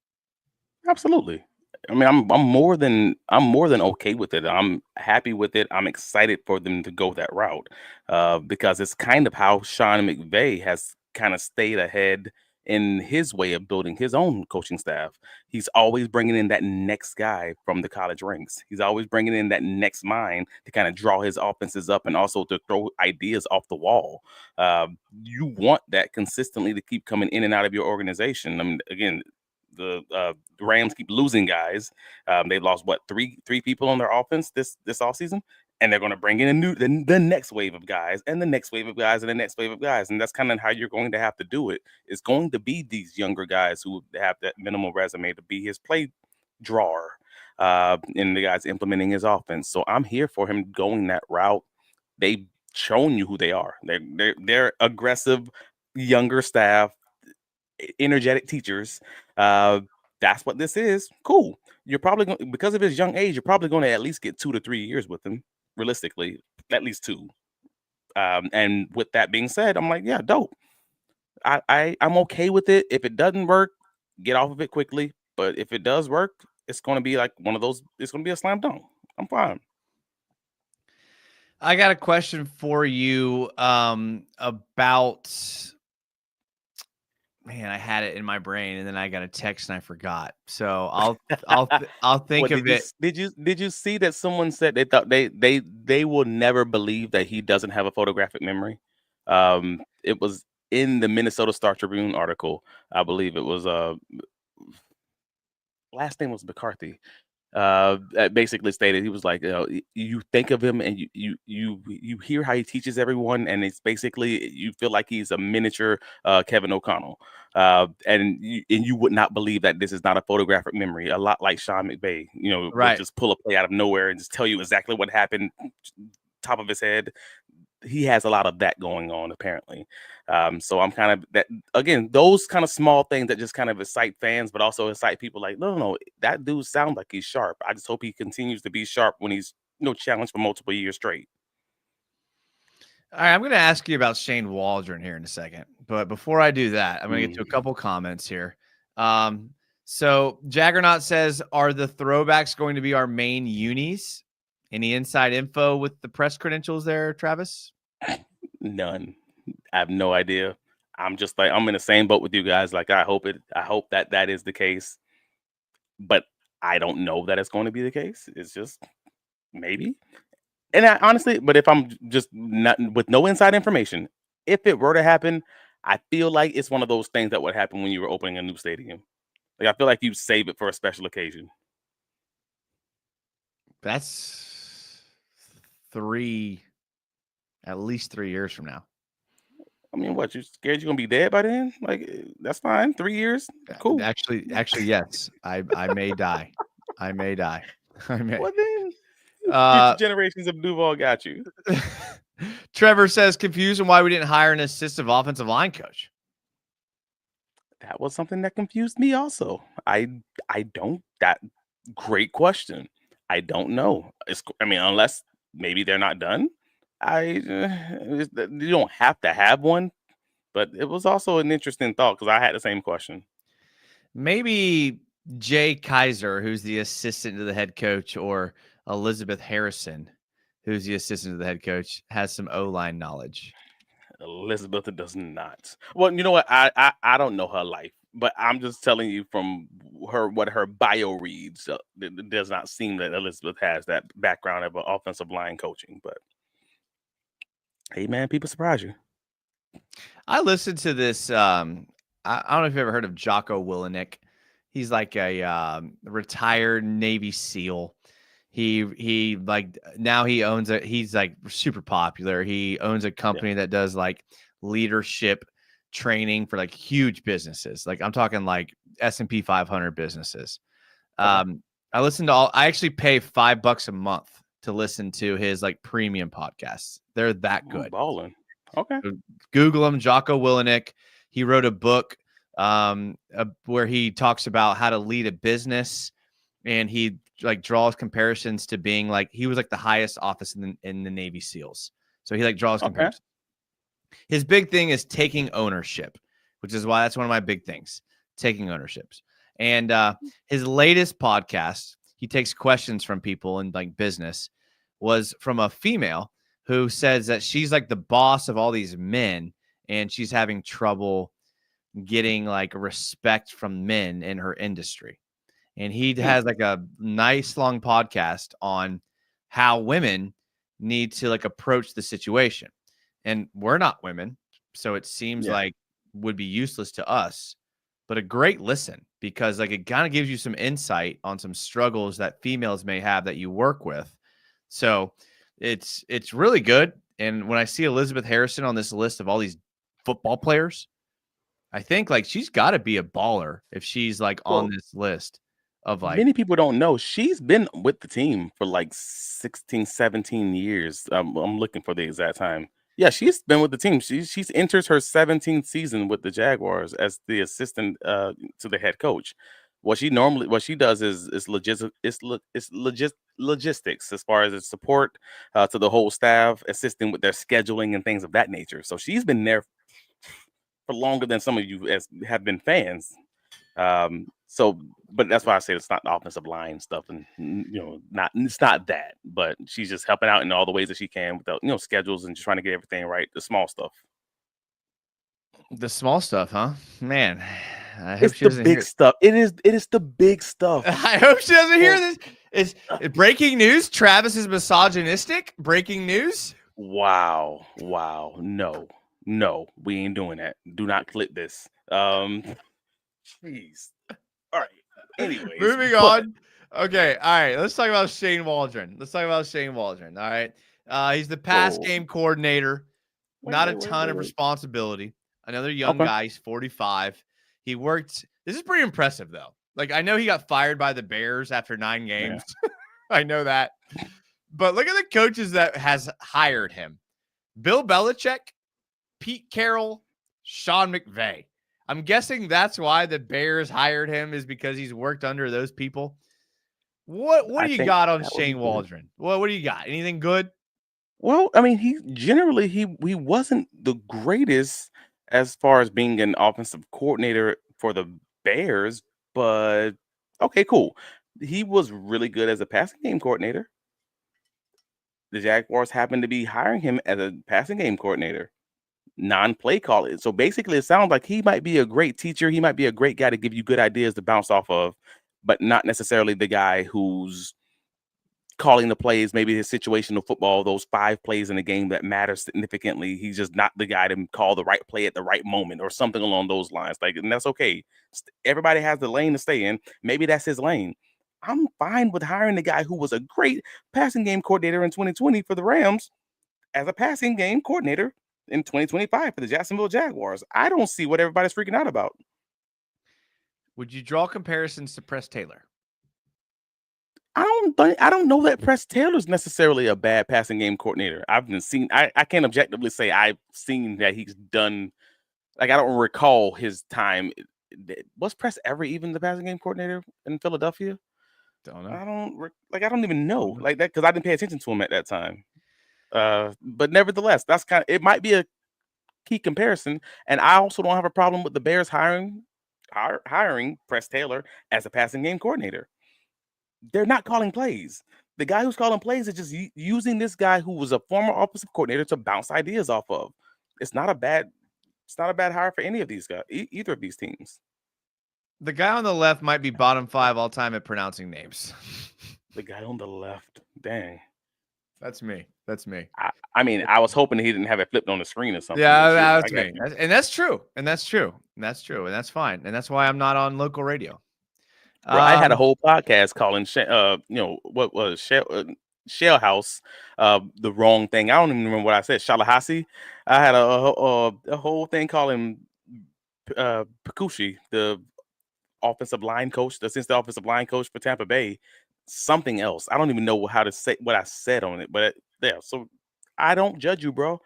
Absolutely. I mean, I'm more than okay with it. I'm happy with it. I'm excited for them to go that route because it's kind of how Sean McVay has kind of stayed ahead in his way of building his own coaching staff. He's always bringing in that next guy from the college ranks. He's always bringing in that next mind to kind of draw his offenses up and also to throw ideas off the wall. You want that consistently to keep coming in and out of your organization. I mean, again, the Rams keep losing guys. They've lost three people on their offense this offseason, and they're going to bring in the next wave of guys and the next wave of guys and the next wave of guys, and that's kind of how you're going to have to do it. It's going to be these younger guys who have that minimal resume to be his play drawer. and the guy's implementing his offense. So I'm here for him going that route. They've shown you who they are. They're aggressive, younger staff, energetic teachers. That's what this is. Cool. You're probably going, because of his young age, you're probably going to at least get 2 to 3 years with him, realistically, at least 2. And with that being said, I'm like, yeah, dope. I'm okay with it. If it doesn't work, get off of it quickly. But if it does work, it's going to be like one of those. It's going to be a slam dunk. I'm fine. I got a question for you about. Man, I had it in my brain, and then I got a text and I forgot. So I'll think of it. Did you see that someone said they thought they will never believe that he doesn't have a photographic memory? It was in the Minnesota Star Tribune article. I believe it was last name was McCarthy. That basically stated, he was like, you think of him and you hear how he teaches everyone, and it's basically, you feel like he's a miniature Kevin O'Connell, and you would not believe that this is not a photographic memory. A lot like Sean McVay, Right. would just pull a play out of nowhere and just tell you exactly what happened, top of his head. He has a lot of that going on, apparently. So I'm kind of that, again, those kind of small things that just kind of excite fans, but also excite people like, no, that dude sounds like he's sharp. I just hope he continues to be sharp when he's challenged for multiple years straight. All right, I'm going to ask you about Shane Waldren here in a second. But before I do that, I'm going to get to a couple comments here. So Jaggernaut says, are the throwbacks going to be our main unis? Any inside info with the press credentials there, Travis? None. I have no idea. I'm just like, I'm in the same boat with you guys. Like, I hope that is the case, but I don't know that it's going to be the case. It's just maybe. And honestly, but if I'm just not with no inside information, if it were to happen, I feel like it's one of those things that would happen when you were opening a new stadium. Like, I feel like you save it for a special occasion. That's at least 3 years from now. I mean, what, you scared you're gonna be dead by then? Like, that's fine. 3 years, cool. Actually, yes. I may die. I may die. I may. Well, then, future generations of Duval got you. Trevor says, confused on why we didn't hire an assistant offensive line coach. That was something that confused me also. I don't. That great question. I don't know. Unless maybe they're not done. You don't have to have one, but it was also an interesting thought because I had the same question. Maybe Jay Kaiser, who's the assistant to the head coach, or Elizabeth Harrison, who's the assistant to the head coach, has some O-line knowledge. Elizabeth does not. Well, you know what? I don't know her life, but I'm just telling you from what her bio reads. It does not seem that Elizabeth has that background of offensive line coaching. But hey, man, people surprise you. I listened to this. I don't know if you've ever heard of Jocko Willenick. He's like a retired Navy SEAL. He like now he owns he's like super popular. He owns a company that does like leadership training for like huge businesses. Like I'm talking like S&P 500 businesses. I actually pay $5 a month to listen to his like premium podcasts. They're that good. Balling. Okay. So Google him, Jocko Willenick. He wrote a book where he talks about how to lead a business, and he like draws comparisons to being like, he was like the highest office in the Navy SEALs. So he like draws comparisons. His big thing is taking ownership, which is why that's one of my big things, taking ownerships. And his latest podcast, he takes questions from people in like business, was from a female who says that she's like the boss of all these men, and she's having trouble getting like respect from men in her industry. And he has like a nice long podcast on how women need to like approach the situation. And we're not women, so it seems like would be useless to us, but a great listen, because like it kind of gives you some insight on some struggles that females may have that you work with. So it's really good. And when I see Elizabeth Harrison on this list of all these football players, I think like she's got to be a baller if she's like on this list of like Many people don't know she's been with the team for like 16, 17 years. I'm looking for the exact time. Yeah, she's been with the team. She's enters her 17th season with the Jaguars as the assistant to the head coach. What she does is logistics as far as its support to the whole staff, assisting with their scheduling and things of that nature. So she's been there for longer than some of you have been fans. But that's why I say it's not the offensive line stuff, and it's not that, but she's just helping out in all the ways that she can with the schedules and just trying to get everything right, the small stuff. the small stuff, huh? Man, I hope It's she the doesn't big hear. stuff. It is the big stuff. I hope she doesn't hear this. Is breaking news? Travis is misogynistic. Breaking news. Wow. No, we ain't doing that. Do not clip this. Jeez. All right. Anyways, Moving on. Okay. All right. Let's talk about Shane Waldren. All right. He's the pass game coordinator. Not a ton of responsibility. Another young guy. He's 45. He worked. This is pretty impressive, though. Like, I know he got fired by the Bears after 9 games. Yeah. I know that. But look at the coaches that has hired him. Bill Belichick, Pete Carroll, Sean McVay. I'm guessing that's why the Bears hired him, is because he's worked under those people. What do you got on Shane Waldren? What do you got? Anything good? Well, I mean, he wasn't the greatest as far as being an offensive coordinator for the Bears, but okay, cool. He was really good as a passing game coordinator. The Jaguars happened to be hiring him as a passing game coordinator, non-play caller. So basically, it sounds like he might be a great teacher. He might be a great guy to give you good ideas to bounce off of, but not necessarily the guy who's calling the plays, maybe his situational football, those 5 plays in a game that matter significantly. He's just not the guy to call the right play at the right moment or something along those lines. Like, and that's okay. Everybody has the lane to stay in. Maybe that's his lane. I'm fine with hiring the guy who was a great passing game coordinator in 2020 for the Rams as a passing game coordinator in 2025 for the Jacksonville Jaguars. I don't see what everybody's freaking out about. Would you draw comparisons to Press Taylor? I don't know that Press Taylor's necessarily a bad passing game coordinator. I can't objectively say I've seen that he's done. Like, I don't recall his time. Was Press ever even the passing game coordinator in Philadelphia? Don't know. I don't even know like that, because I didn't pay attention to him at that time. But nevertheless, it might be a key comparison. And I also don't have a problem with the Bears hiring Press Taylor as a passing game coordinator. They're not calling plays. The guy who's calling plays is just using this guy who was a former offensive coordinator to bounce ideas off of. It's not a bad hire for any of these guys, either of these teams. The guy on the left might be bottom 5 all time at pronouncing names. The guy on the left, dang. That's me. I mean, I was hoping he didn't have it flipped on the screen or something. Yeah, that's me. And that's true. And that's fine. And that's why I'm not on local radio. Bro, I had a whole podcast calling, what was Shell House, the wrong thing. I don't even remember what I said. Shalahasi. I had a whole thing calling Pikuchi, the offensive line coach, the assistant offensive line coach for Tampa Bay, something else. I don't even know how to say what I said on it, but yeah. So I don't judge you, bro.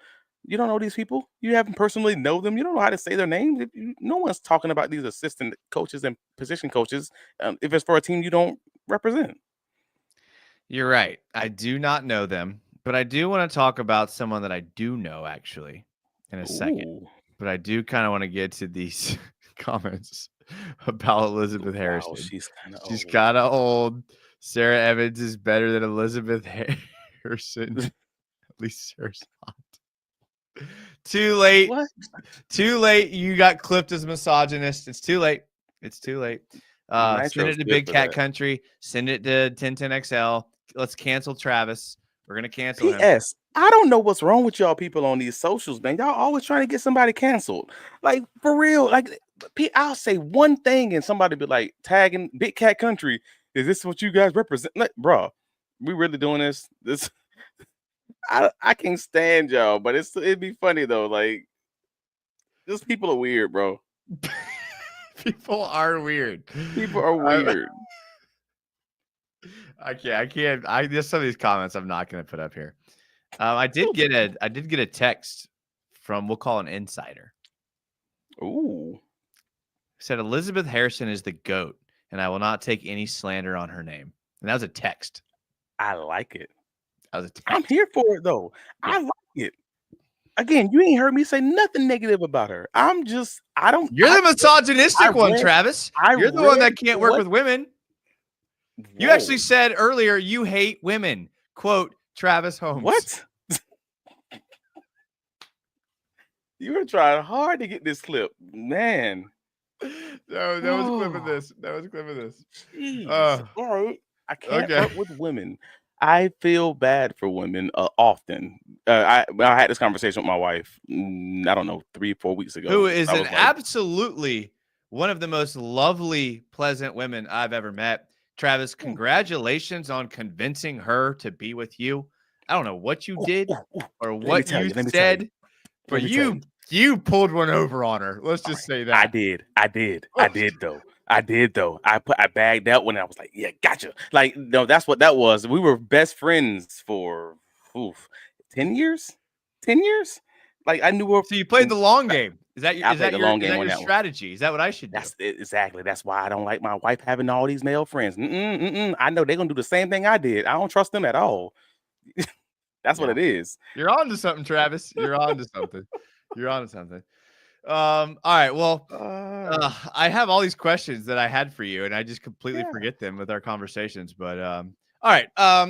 You don't know these people. You haven't personally know them. You don't know how to say their names. No one's talking about these assistant coaches and position coaches if it's for a team you don't represent. You're right. I do not know them, but I do want to talk about someone that I do know actually in a second. But I do kind of want to get to these comments about Elizabeth Harrison. Wow, she's kind of old. Sarah Evans is better than Elizabeth Harrison. At least Sarah's not. Too late. What? Too late. You got clipped as misogynist. It's too late. Send it to Big Cat Country. Send it to 1010XL. Let's cancel Travis. We're going to cancel him. P.S. I don't know what's wrong with y'all people on these socials, man. Y'all always trying to get somebody canceled. Like, for real. Like, I'll say one thing and somebody be like, tagging Big Cat Country. Is this what you guys represent? Like, bro, we really doing this? I can't stand y'all, but it'd be funny though. Like, just people are weird, bro. People are weird. People are weird. I can't. There's some of these comments I'm not going to put up here. I did get a text from, we'll call an insider. Ooh. Said Elizabeth Harrison is the GOAT, and I will not take any slander on her name. And that was a text. I like it. That was a text. I'm here for it though. Yeah. I like it. Again, you ain't heard me say nothing negative about her. I don't. You're the misogynistic one, read- Travis. I You're the one that read can't work what- with women. You Whoa. actually said earlier you hate women. Quote, Travis Holmes. What? You were trying hard to get this clip, man. No, that was a clip of this. That was a clip of this. Jeez. Uh, All right. I can't okay. work with women. I feel bad for women often. I had this conversation with my wife, I don't know, 3-4 weeks ago. Who is I an was like, absolutely one of the most lovely, pleasant women I've ever met. Travis, congratulations on convincing her to be with you. I don't know what you did or what you said, but you pulled one over on her. Let's just say that. I did though. I bagged out when I was like, yeah, gotcha. Like, no, that's what that was. We were best friends for 10 years. 10 years. Like, I knew her. So you played the long game. Is that your strategy? Is that what I should do? That's exactly. That's why I don't like my wife having all these male friends. I know they're gonna do the same thing I did. I don't trust them at all. That's what it is. You're on to something, Travis. You're on to something. You're on to something. All right. Well, I have all these questions that I had for you, and I just completely forget them with our conversations. But all right.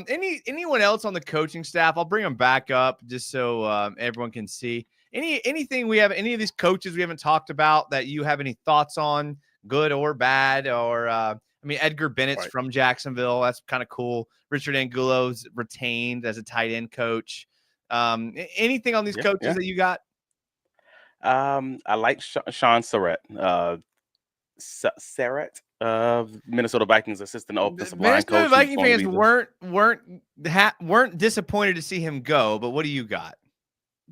Anyone else on the coaching staff? I'll bring them back up just so everyone can see. Anything we have, any of these coaches we haven't talked about that you have any thoughts on, good or bad? Or Edgar Bennett's from Jacksonville. That's kind of cool. Richard Angulo's retained as a tight end coach. Anything on these coaches that you got? I like Sean Surratt. Minnesota Vikings assistant offensive line coach. Minnesota Viking fans weren't disappointed to see him go, but what do you got?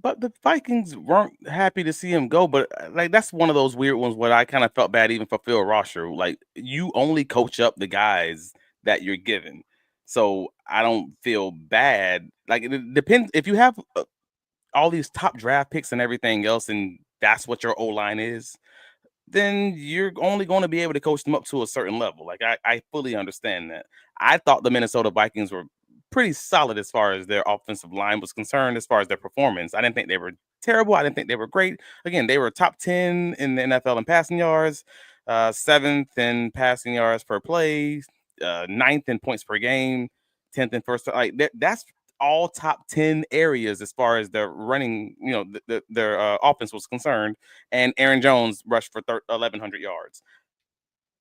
But the Vikings weren't happy to see him go. But like, that's one of those weird ones where I kind of felt bad even for Phil Rosher. Like, you only coach up the guys that you're given. So I don't feel bad. Like, it depends if you have all these top draft picks and everything else, and that's what your O-line is, then you're only going to be able to coach them up to a certain level. Like, I fully understand that. I thought the Minnesota Vikings were pretty solid as far as their offensive line was concerned, as far as their performance. I didn't think they were terrible. I didn't think they were great. Again, they were top 10 in the NFL in passing yards, 7th in passing yards per play, 9th in points per game, 10th in first. Like, that's all top 10 areas as far as their running, their offense was concerned. And Aaron Jones rushed for 1,100 yards.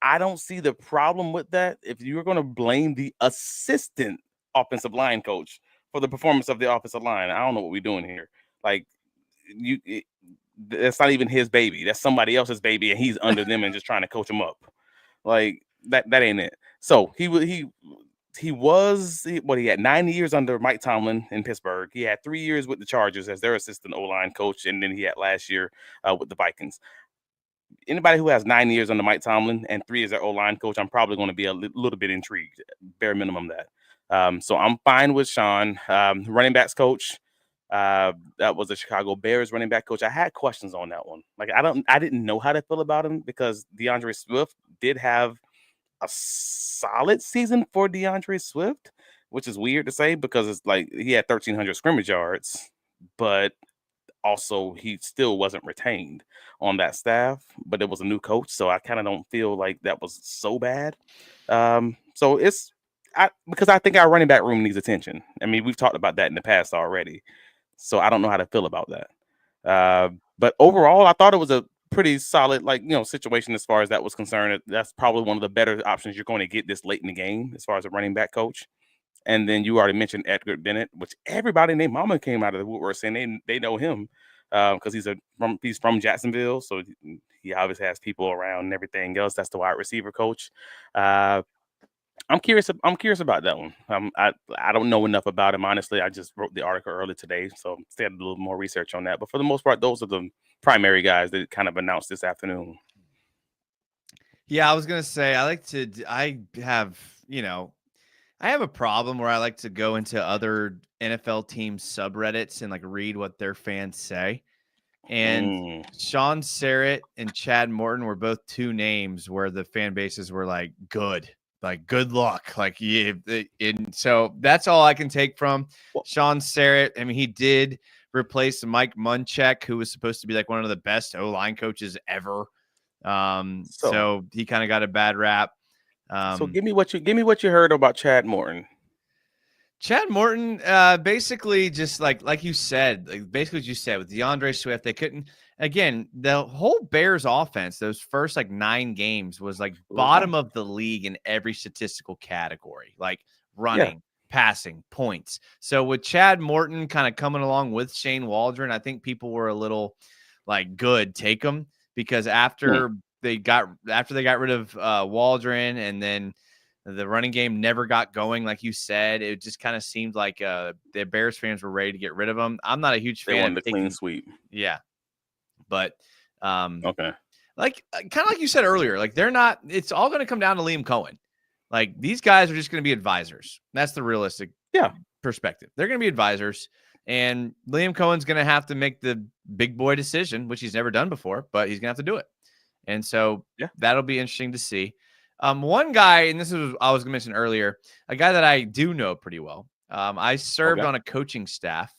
I don't see the problem with that. If you're going to blame the assistant offensive line coach for the performance of the offensive line, I don't know what we're doing here. Like, that's not even his baby. That's somebody else's baby, and he's under them and just trying to coach them up. Like, that ain't it. So he had 9 years under Mike Tomlin in Pittsburgh. He had 3 years with the Chargers as their assistant O-line coach, and then he had last year with the Vikings. Anybody who has 9 years under Mike Tomlin and 3 as their O-line coach, I'm probably going to be a little bit intrigued, bare minimum that. So I'm fine with Sean. Running backs coach, that was the Chicago Bears running back coach. I had questions on that one. Like, I didn't know how to feel about him because DeAndre Swift did have a solid season for DeAndre Swift, which is weird to say because it's like he had 1,300 scrimmage yards, but also he still wasn't retained on that staff. But it was a new coach, so I kind of don't feel like that was so bad. So it's because I think our running back room needs attention. I mean, we've talked about that in the past already, so I don't know how to feel about that. But overall, I thought it was a pretty solid, situation as far as that was concerned. That's probably one of the better options you're going to get this late in the game as far as a running back coach. And then you already mentioned Edgar Bennett, which everybody named Mama came out of the woodwork saying they know him because he's from Jacksonville, so he obviously has people around and everything else. That's the wide receiver coach. I'm curious about that one. I don't know enough about him, honestly. I just wrote the article early today, so still had a little more research on that. But for the most part, those are the primary guys that kind of announced this afternoon. Yeah, I was gonna say I have I have a problem where I like to go into other NFL teams subreddits and like read what their fans say. And Sean Sarrett and Chad Morton were both two names where the fan bases were like, good luck. Like, yeah. And so that's all I can take from Sean Sarrett. I mean, he did replace Mike Munchak, who was supposed to be like one of the best O-line coaches ever. So he kind of got a bad rap. So give me what you heard about Chad Morton. Chad Morton, basically just like you said, basically what you said with DeAndre Swift, they couldn't. Again, the whole Bears offense, those first like 9 games was like bottom of the league in every statistical category, like running, passing, points. So with Chad Morton kind of coming along with Shane Waldren, I think people were a little like, good, take them, because after they got rid of Waldren, and then the running game never got going, like you said. It just kind of seemed like the Bears fans were ready to get rid of him. I'm not a huge fan. They wanted a clean sweep. Yeah. But okay. Like kind of like you said earlier, like they're not, it's all going to come down to Liam Cohen. Like these guys are just going to be advisors. That's the realistic perspective. They're going to be advisors, and Liam Cohen's going to have to make the big boy decision, which he's never done before, but he's going to have to do it. And so that'll be interesting to see. One guy, and this is I was going to mention earlier, a guy that I do know pretty well. I served on a coaching staff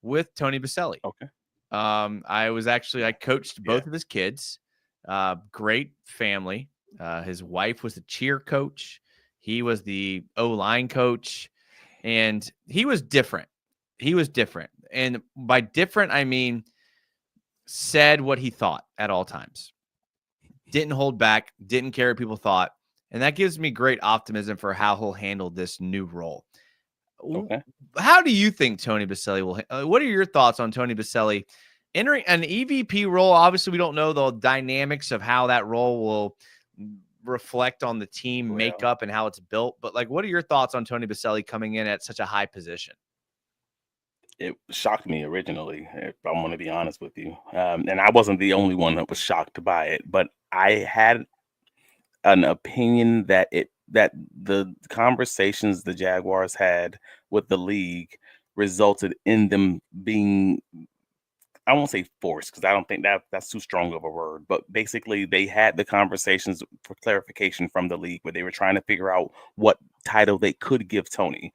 with Tony Boselli. Okay. I coached both of his kids. Great family. His wife was the cheer coach. He was the O-line coach, and he was different. And by different, I mean said what he thought at all times. Didn't hold back, didn't care what people thought. And that gives me great optimism for how he'll handle this new role. Okay. How do you think Tony Boselli will? What are your thoughts on Tony Boselli entering an EVP role? Obviously, we don't know the dynamics of how that role will reflect on the team makeup and how it's built. But like, what are your thoughts on Tony Boselli coming in at such a high position? It shocked me originally, if I'm going to be honest with you. And I wasn't the only one that was shocked by it, but I had an opinion that the conversations the Jaguars had with the league resulted in them being, I won't say forced, because I don't think that's too strong of a word, but basically they had the conversations for clarification from the league where they were trying to figure out what title they could give Tony.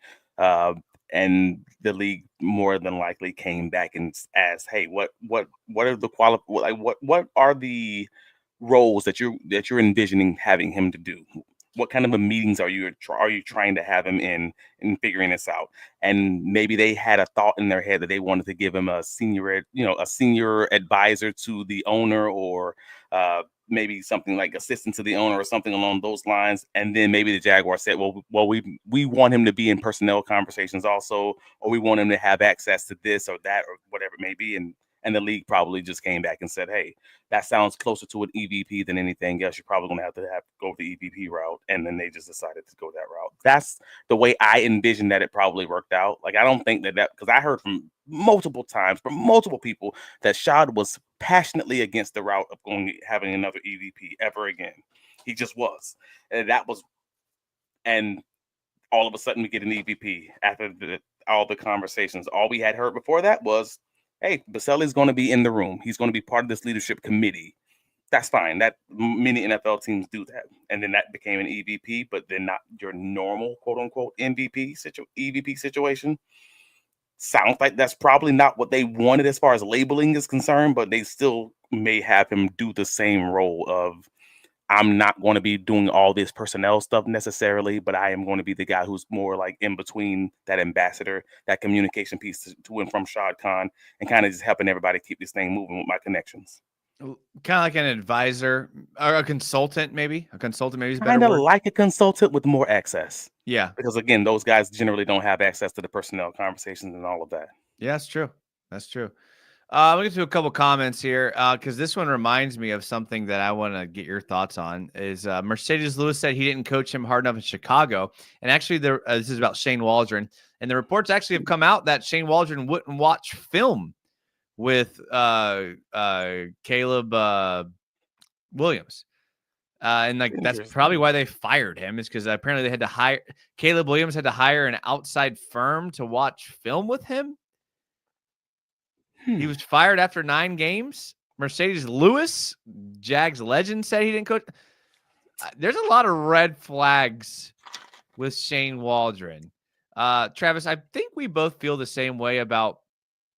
And the league more than likely came back and asked, "Hey, what are the what are the roles that you're envisioning having him to do? What kind of meetings are you trying to have him in figuring this out?" And maybe they had a thought in their head that they wanted to give him a senior advisor to the owner, or maybe something like assistant to the owner or something along those lines. And then maybe the Jaguars said, well, we want him to be in personnel conversations also, or we want him to have access to this or that or whatever it may be. And the league probably just came back and said, hey, that sounds closer to an EVP than anything else. You're probably going to have to go the EVP route. And then they just decided to go that route. That's the way I envisioned that it probably worked out. Like, I don't think that because I heard from multiple times from multiple people that Shad was passionately against the route of having another EVP ever again. He just was. And all of a sudden we get an EVP after all the conversations. All we had heard before that was, hey, Boselli's going to be in the room. He's going to be part of this leadership committee. That's fine. That many NFL teams do that. And then that became an EVP, but then not your normal, quote unquote, EVP situation. Sounds like that's probably not what they wanted as far as labeling is concerned, but they still may have him do the same role of, I'm not going to be doing all this personnel stuff necessarily, but I am going to be the guy who's more like in between that ambassador, that communication piece to and from Shad Khan, and kind of just helping everybody keep this thing moving with my connections. Kind of like an advisor or a consultant, maybe. A consultant maybe is better. Kind of like a consultant with more access. Yeah. Because again, those guys generally don't have access to the personnel conversations and all of that. Yeah, that's true. That's true. I'll get to a couple comments here because this one reminds me of something that I want to get your thoughts on. Is Mercedes Lewis said he didn't coach him hard enough in Chicago, and actually, this is about Shane Waldren, and the reports actually have come out that Shane Waldren wouldn't watch film with Caleb Williams. And like that's probably why they fired him, is because apparently they had to hire Caleb Williams had to hire an outside firm to watch film with him. He was fired after 9 games. Mercedes Lewis, Jags legend, said he didn't coach. There's a lot of red flags with Shane Waldren. Travis, I think we both feel the same way about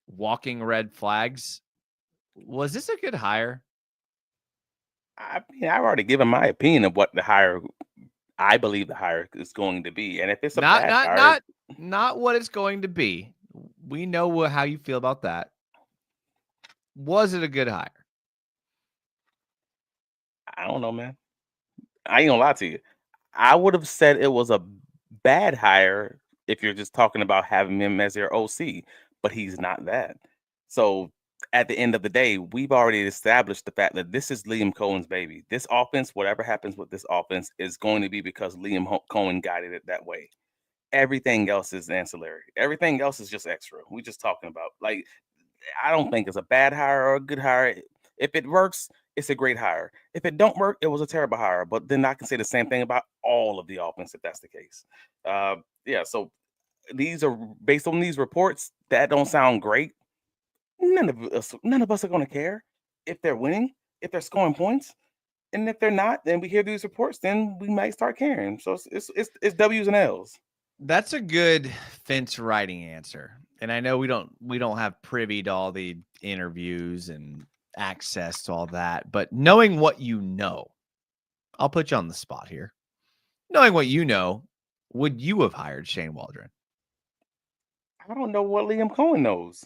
walking red flags. Was this a good hire? I mean, I've already given my opinion of what the hire I believe the hire is going to be, and if it's not what it's going to be, we know how you feel about that. Was it a good hire? I don't know, man. I ain't gonna lie to you. I would have said it was a bad hire if you're just talking about having him as your OC, but he's not that. So at the end of the day, we've already established the fact that this is Liam Cohen's baby. This offense, whatever happens with this offense, is going to be because Liam Cohen guided it that way. Everything else is ancillary. Everything else is just extra. We're just talking about, like, I don't think it's a bad hire or a good hire. If it works, it's a great hire. If it don't work, it was a terrible hire. But then I can say the same thing about all of the offense if that's the case. So these are based on these reports that don't sound great. None of us are going to care if they're winning, if they're scoring points, and if they're not, then we hear these reports, then we might start caring. So it's W's and L's. That's a good fence riding answer, and I know we don't have privy to all the interviews and access to all that, but knowing what you know, I'll put you on the spot here. Knowing what you know, would you have hired Shane Waldren? I don't know what Liam Cohen knows.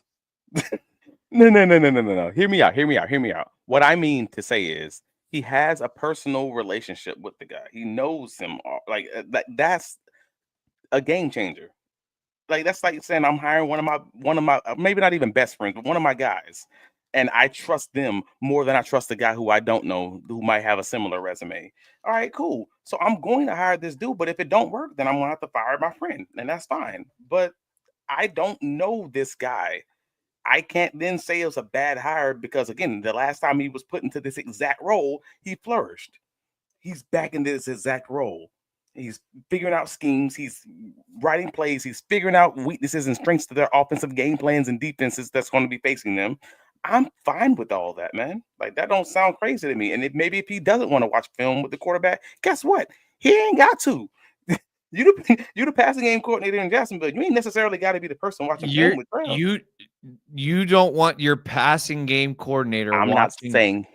No. Hear me out. What I mean to say is he has a personal relationship with the guy. He knows him. Like that's a game changer. Like that's like saying I'm hiring one of my maybe not even best friends, but one of my guys, and I trust them more than I trust the guy who I don't know who might have a similar resume. All right, cool. So I'm going to hire this dude, but if it don't work, then I'm gonna have to fire my friend, and that's fine. But I don't know this guy. I can't then say it was a bad hire because, again, the last time he was put into this exact role, he flourished. He's back in this exact role. He's figuring out schemes. He's writing plays. He's figuring out weaknesses and strengths to their offensive game plans and defenses that's going to be facing them. I'm fine with all that, man. Like, that don't sound crazy to me. And maybe if he doesn't want to watch film with the quarterback, guess what? He ain't got to. You the passing game coordinator in Jacksonville. You ain't necessarily got to be the person watching film with Trent. You don't want your passing game coordinator. I'm not saying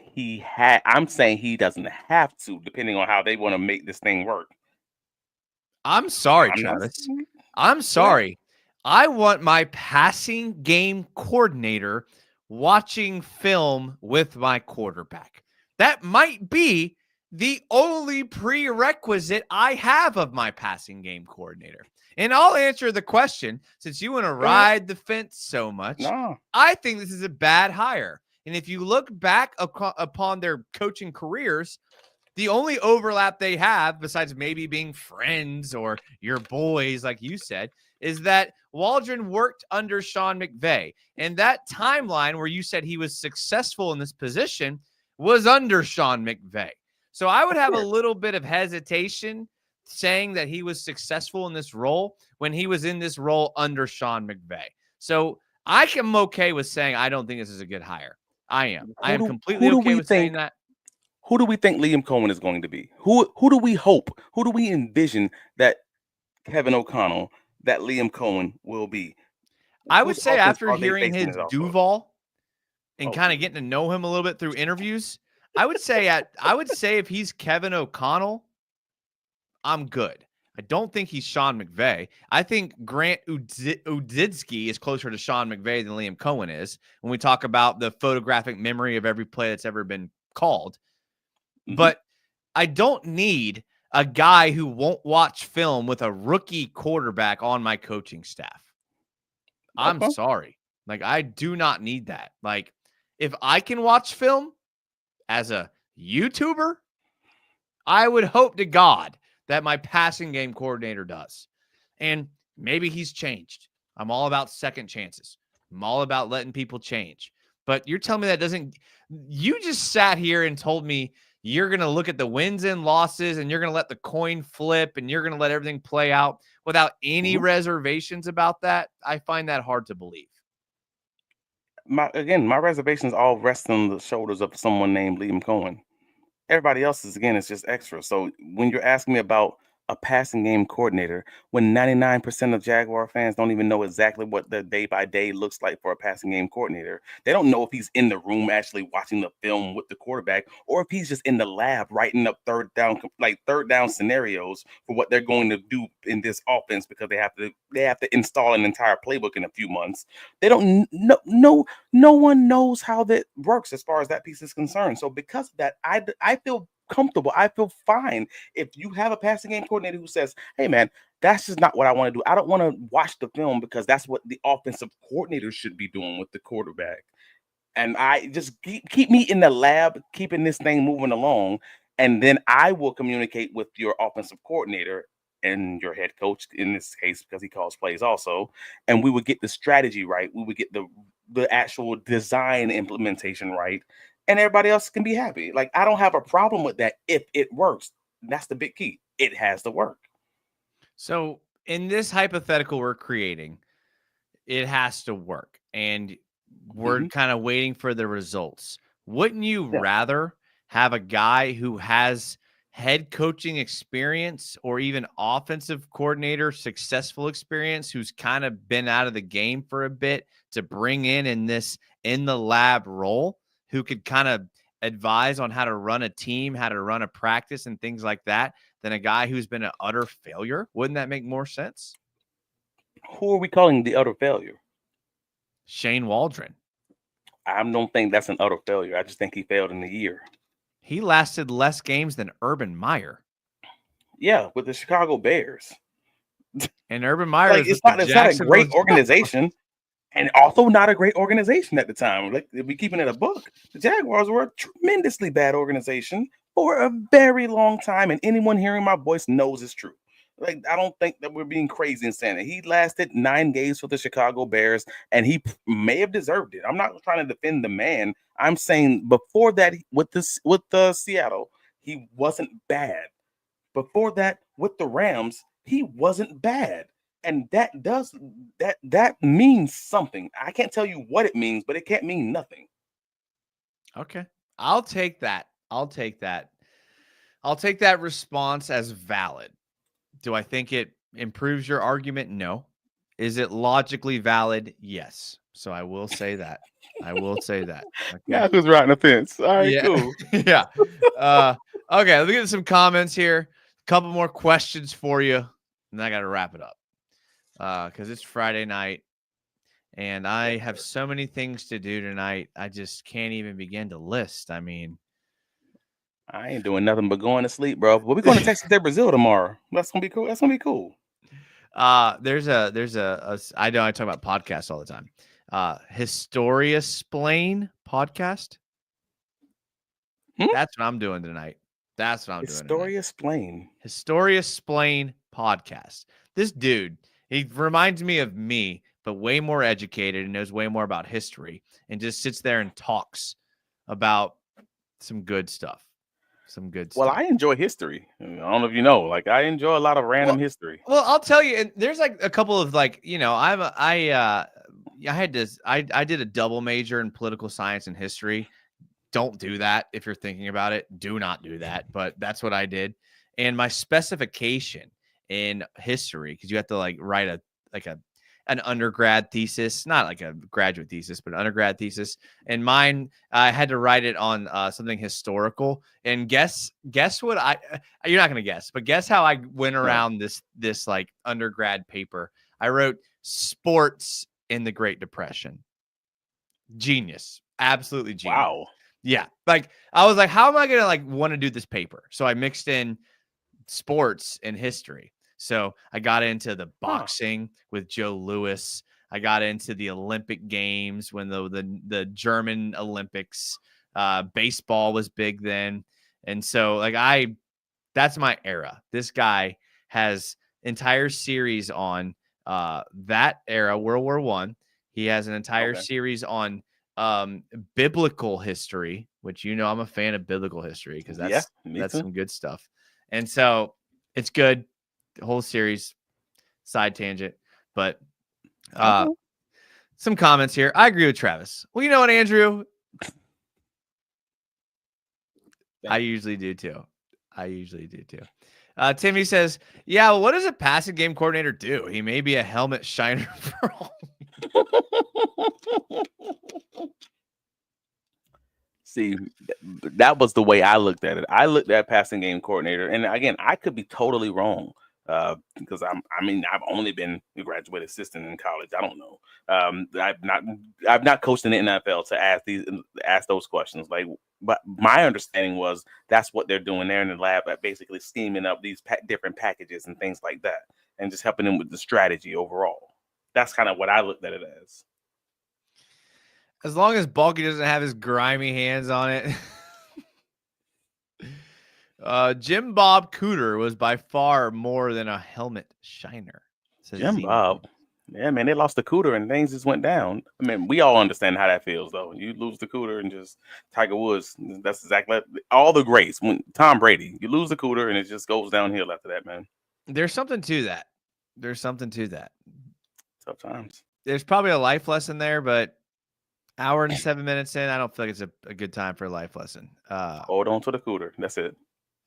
I'm saying he doesn't have to, depending on how they want to make this thing work. I'm sorry, Travis. I'm sorry. I want my passing game coordinator watching film with my quarterback. That might be the only prerequisite I have of my passing game coordinator. And I'll answer the question, since you want to ride the fence so much. No. I think this is a bad hire. And if you look back upon their coaching careers, the only overlap they have, besides maybe being friends or your boys, like you said, is that Waldren worked under Sean McVay. And that timeline where you said he was successful in this position was under Sean McVay. So I would have a little bit of hesitation saying that he was successful in this role when he was in this role under Sean McVay. So I am okay with saying I don't think this is a good hire. I am. I am completely okay with saying that. Who do we think Liam Cohen is going to be? Who do we hope? Who do we envision that Kevin O'Connell, that Liam Cohen will be? I would say after hearing his Duval and kind of getting to know him a little bit through interviews, I would say if he's Kevin O'Connell, I'm good. I don't think he's Sean McVay. I think Grant Uditsky is closer to Sean McVay than Liam Cohen is when we talk about the photographic memory of every play that's ever been called. Mm-hmm. But I don't need a guy who won't watch film with a rookie quarterback on my coaching staff. I'm sorry. Like, I do not need that. Like, if I can watch film as a YouTuber, I would hope to God that my passing game coordinator does. And maybe he's changed. I'm all about second chances. I'm all about letting people change. But you're telling me that doesn't – you just sat here and told me you're going to look at the wins and losses and you're going to let the coin flip and you're going to let everything play out without any reservations about that. I find that hard to believe. My reservations all rest on the shoulders of someone named Liam Cohen. Everybody else's, again, is just extra. So when you're asking me about a passing game coordinator, when 99% of Jaguar fans don't even know exactly what the day by day looks like for a passing game coordinator, they don't know if he's in the room actually watching the film with the quarterback, or if he's just in the lab writing up third down scenarios for what they're going to do in this offense, because they have to install an entire playbook in a few months. They don't know. No one knows how that works as far as that piece is concerned. So because of that, I feel comfortable. I feel fine if you have a passing game coordinator who says, "Hey, man, that's just not what I want to do. I don't want to watch the film because that's what the offensive coordinator should be doing with the quarterback." And I just keep me in the lab, keeping this thing moving along, and then I will communicate with your offensive coordinator and your head coach in this case, because he calls plays also, and we would get the strategy right. We would get the actual design implementation right, and everybody else can be happy. Like, I don't have a problem with that if it works. That's the big key. It has to work. So in this hypothetical we're creating, it has to work, and we're kind of waiting for the results. Wouldn't you rather have a guy who has head coaching experience or even offensive coordinator successful experience, who's kind of been out of the game for a bit, to bring in this in the lab role, who could kind of advise on how to run a team, how to run a practice and things like that, than a guy who's been an utter failure? Wouldn't that make more sense? Who are we calling the utter failure? Shane Waldren. I don't think that's an utter failure. I just think he failed in the year. He lasted less games than Urban Meyer. Yeah, with the Chicago Bears. And Urban Meyer, like, it's not a great organization, and also not a great organization at the time. Like, if we keeping it a book, the Jaguars were a tremendously bad organization for a very long time, and anyone hearing my voice knows it's true. Like, I don't think that we're being crazy and saying it. He lasted 9 games for the Chicago Bears, and he may have deserved it. I'm not trying to defend the man. I'm saying before that, with the Seattle, he wasn't bad. Before that, with the Rams, he wasn't bad. And that means something. I can't tell you what it means, but it can't mean nothing. Okay. I'll take that. I'll take that response as valid. Do I think it improves your argument? No. Is it logically valid? Yes. So I will say that. Okay. Yeah, who's riding the fence? All right, cool. Yeah. Okay, let me get some comments here. A couple more questions for you, and then I got to wrap it up. Because it's Friday night, and I have so many things to do tonight. I just can't even begin to list. I mean, I ain't doing nothing but going to sleep, bro. But we're going to Texas Tech, Brazil tomorrow. That's gonna be cool. That's gonna be cool. There's a I know I talk about podcasts all the time. Historia Splain podcast. That's what I'm doing tonight. Historia Splain. Historia Splain podcast. This dude, he reminds me of me, but way more educated and knows way more about history, and just sits there and talks about some good stuff. Well, I enjoy history. I don't know if you know, like, I enjoy a lot of random history. Well, I'll tell you, and there's like a couple of, like, you know, I did a double major in political science and history. Don't do that if you're thinking about it. Do not do that. But that's what I did. And my specification in history, because you have to like write an undergrad thesis, not like a graduate thesis, but an undergrad thesis. And mine, I had to write it on something historical. And guess what you're not going to guess, but guess how I went around this like undergrad paper. I wrote sports in the Great Depression. Genius. Absolutely genius. Wow. Yeah. Like, I was like, how am I going to like want to do this paper? So I mixed in sports and history. So I got into the boxing with Joe Louis. I got into the Olympic Games when the German Olympics. Baseball was big then. And so like that's my era. This guy has entire series on that era, World War I. He has an entire series on biblical history, which I'm a fan of biblical history because that's some good stuff. And so it's good. The whole series, side tangent, but some comments here. I agree with Travis. Well, you know what, Andrew? I usually do too. Timmy says, yeah, well, what does a passing game coordinator do? He may be a helmet shiner for all. See, that was the way I looked at it. I looked at passing game coordinator, and again, I could be totally wrong because I've only been a graduate assistant in college. I don't know. I've not coached in the NFL to ask those questions. But my understanding was that's what they're doing there in the lab, basically scheming up these different packages and things like that, and just helping them with the strategy overall. That's kind of what I looked at it as. As long as Bulky doesn't have his grimy hands on it. Jim Bob Cooter was by far more than a helmet shiner. Jim Bob. Yeah, man, they lost the Cooter and things just went down. I mean, we all understand how that feels, though. You lose the Cooter and just Tiger Woods. That's exactly all the greats. When Tom Brady, you lose the Cooter and it just goes downhill after that, man. There's something to that. Tough times. There's probably a life lesson there, but hour and 7 minutes in, I don't feel like it's a good time for a life lesson. Hold on to the Cooter. That's it.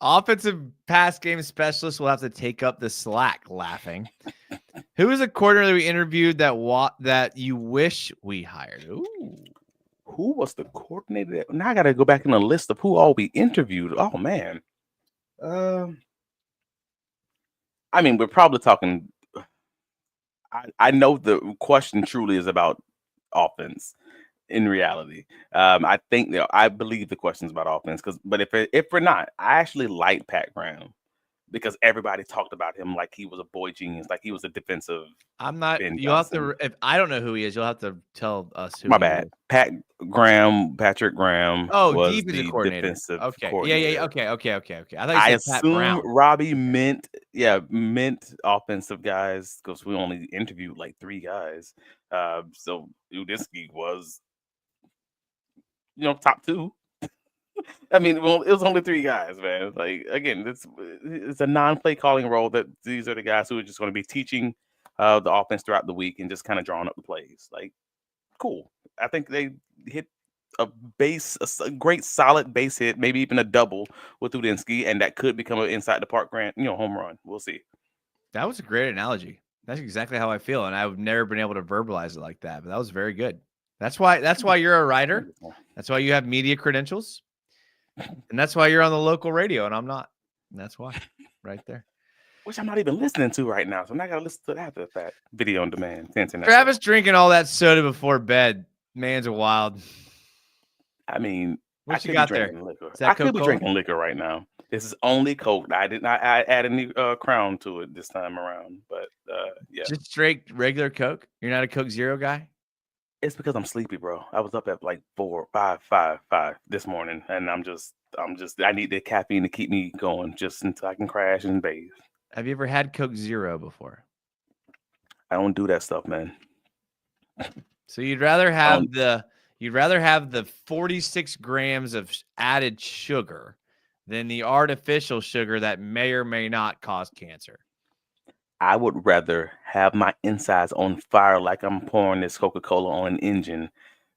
Offensive pass game specialist will have to take up the slack. Laughing. Who is a coordinator that we interviewed that you wish we hired? Ooh. Who was the coordinator? Now I got to go back in the list of who all we interviewed. Oh man. I mean, we're probably talking. I know the question truly is about offense. In reality, I think I believe the question's about offense. But if we're not, I actually like Pat Graham because everybody talked about him like he was a boy genius, like he was a defensive. I'm not. You'll have to. If I don't know who he is, you'll have to tell us who. My bad. Is. Patrick Graham. Oh, was defensive coordinator. Defensive okay. Coordinator. Yeah. Okay. I assume Robbie meant offensive guys because we only interviewed like 3 guys. So Uditsky was. Top 2. I mean, it was only 3 guys, man. Like, again, it's a non-play calling role that these are the guys who are just going to be teaching the offense throughout the week and just kind of drawing up the plays. Like, cool. I think they hit a great solid base hit, maybe even a double with Uditsky, and that could become an inside the park Grant, home run. We'll see. That was a great analogy. That's exactly how I feel, and I've never been able to verbalize it like that, but that was very good. That's why you're a writer. That's why you have media credentials. And that's why you're on the local radio and I'm not. And that's why right there. Which I'm not even listening to right now. So I'm not going to listen to that after that video on demand. Travis drinking all that soda before bed. Man's a wild. I mean, what you got there? I could be drinking liquor right now. This is only Coke. I did not add any Crown to it this time around. But yeah. Just straight regular Coke? You're not a Coke Zero guy? It's because I'm sleepy, bro. I was up at like 5 this morning, and I need the caffeine to keep me going just until I can crash and bathe. Have you ever had Coke Zero before? I don't do that stuff, man. So you'd rather have the 46 grams of added sugar than the artificial sugar that may or may not cause cancer. I would rather have my insides on fire like I'm pouring this Coca-Cola on an engine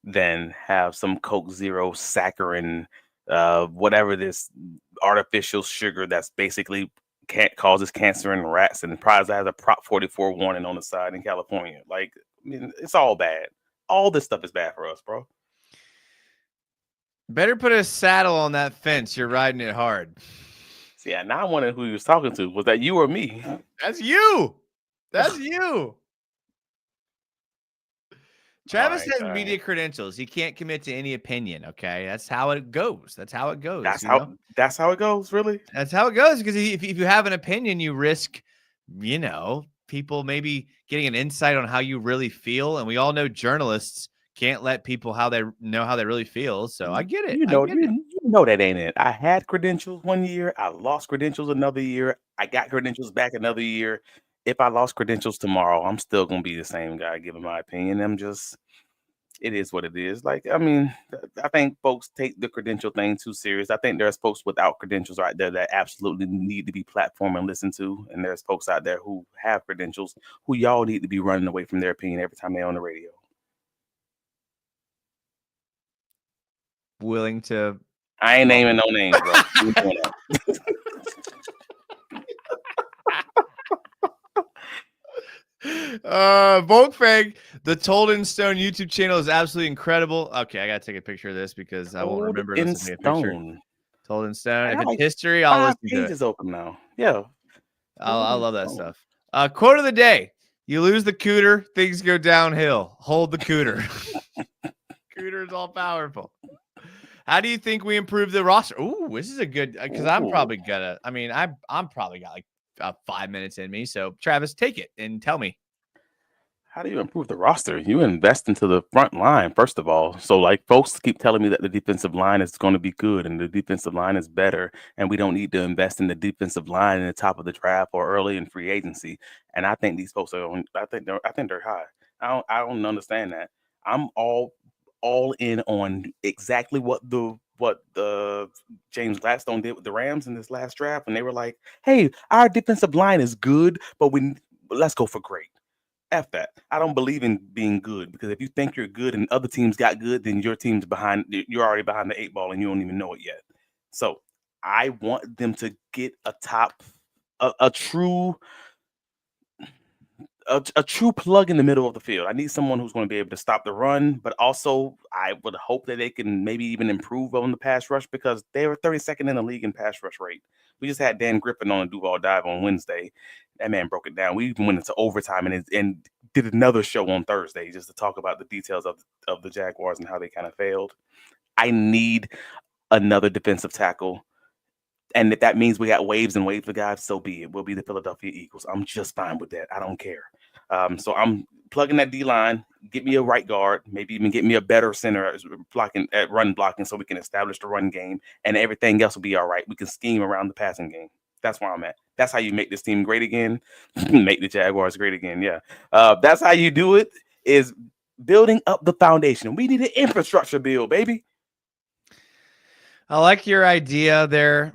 than have some Coke Zero saccharin, whatever this artificial sugar that's basically causes cancer in rats and probably has a Prop 44 warning on the side in California. Like, I mean, it's all bad. All this stuff is bad for us, bro. Better put a saddle on that fence. You're riding it hard. See, now I wonder who he was talking to. Was that you or me? That's you. That's you. Travis has media credentials. He can't commit to any opinion. Okay, that's how it goes. That's how it goes. That's how it goes. Really, that's how it goes. Because if you have an opinion, you risk, people maybe getting an insight on how you really feel. And we all know journalists can't let people how they really feel. So I get it. You know that ain't it. I had credentials one year. I lost credentials another year. I got credentials back another year. If I lost credentials tomorrow, I'm still gonna be the same guy giving my opinion. It is what it is. Like, I mean, I think folks take the credential thing too serious. I think there's folks without credentials out there that absolutely need to be platformed and listened to, and there's folks out there who have credentials who y'all need to be running away from their opinion every time they're on the radio. Willing to. I ain't naming no names, bro. You doing that. Volkfang, the Told in Stone YouTube channel is absolutely incredible. Okay, I gotta take a picture of this because I won't remember in unless I take a picture. stone. Told in Stone. I If got it's like history, I'll 5 listen to it. pages open now. Yeah. I love that stuff. Quote of the day: you lose the cooter, things go downhill. Hold the cooter. Cooter is all powerful. How do you think we improve the roster? Ooh, this is a good because I'm probably gonna. I mean, I'm probably got like 5 minutes in me. So Travis, take it and tell me. How do you improve the roster? You invest into the front line, first of all. So, like, folks keep telling me that the defensive line is going to be good and the defensive line is better, and we don't need to invest in the defensive line in the top of the draft or early in free agency. And I think these folks are. I think they're high. I don't understand that. I'm all in on exactly what the James Gladstone did with the Rams in this last draft, and they were like, "Hey, our defensive line is good, but let's go for great." F that. I don't believe in being good because if you think you're good and other teams got good, then your team's behind. You're already behind the 8 ball and you don't even know it yet. So I want them to get a true plug in the middle of the field. I need someone who's going to be able to stop the run, but also I would hope that they can maybe even improve on the pass rush because they were 32nd in the league in pass rush rate. We just had Dan Griffin on a Duval dive on Wednesday. That man broke it down. We even went into overtime and did another show on Thursday just to talk about the details of the Jaguars and how they kind of failed. I need another defensive tackle. And if that means we got waves and waves of guys, so be it. We'll be the Philadelphia Eagles. I'm just fine with that. I don't care. So I'm plugging that D-line, get me a right guard, maybe even get me a better center at run blocking so we can establish the run game, and everything else will be all right. We can scheme around the passing game. That's where I'm at. That's how you make this team great again. Make the Jaguars great again. Yeah. That's how you do it, is building up the foundation. We need an infrastructure bill, baby. I like your idea there.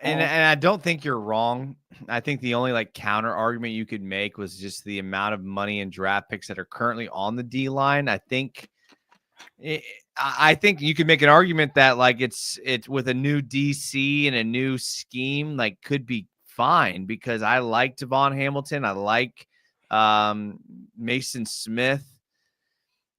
And I don't think you're wrong. I think the only like counter argument you could make was just the amount of money and draft picks that are currently on the D line. I think you could make an argument that like it's with a new DC and a new scheme, like could be fine because I like Devon Hamilton. I like Mason Smith.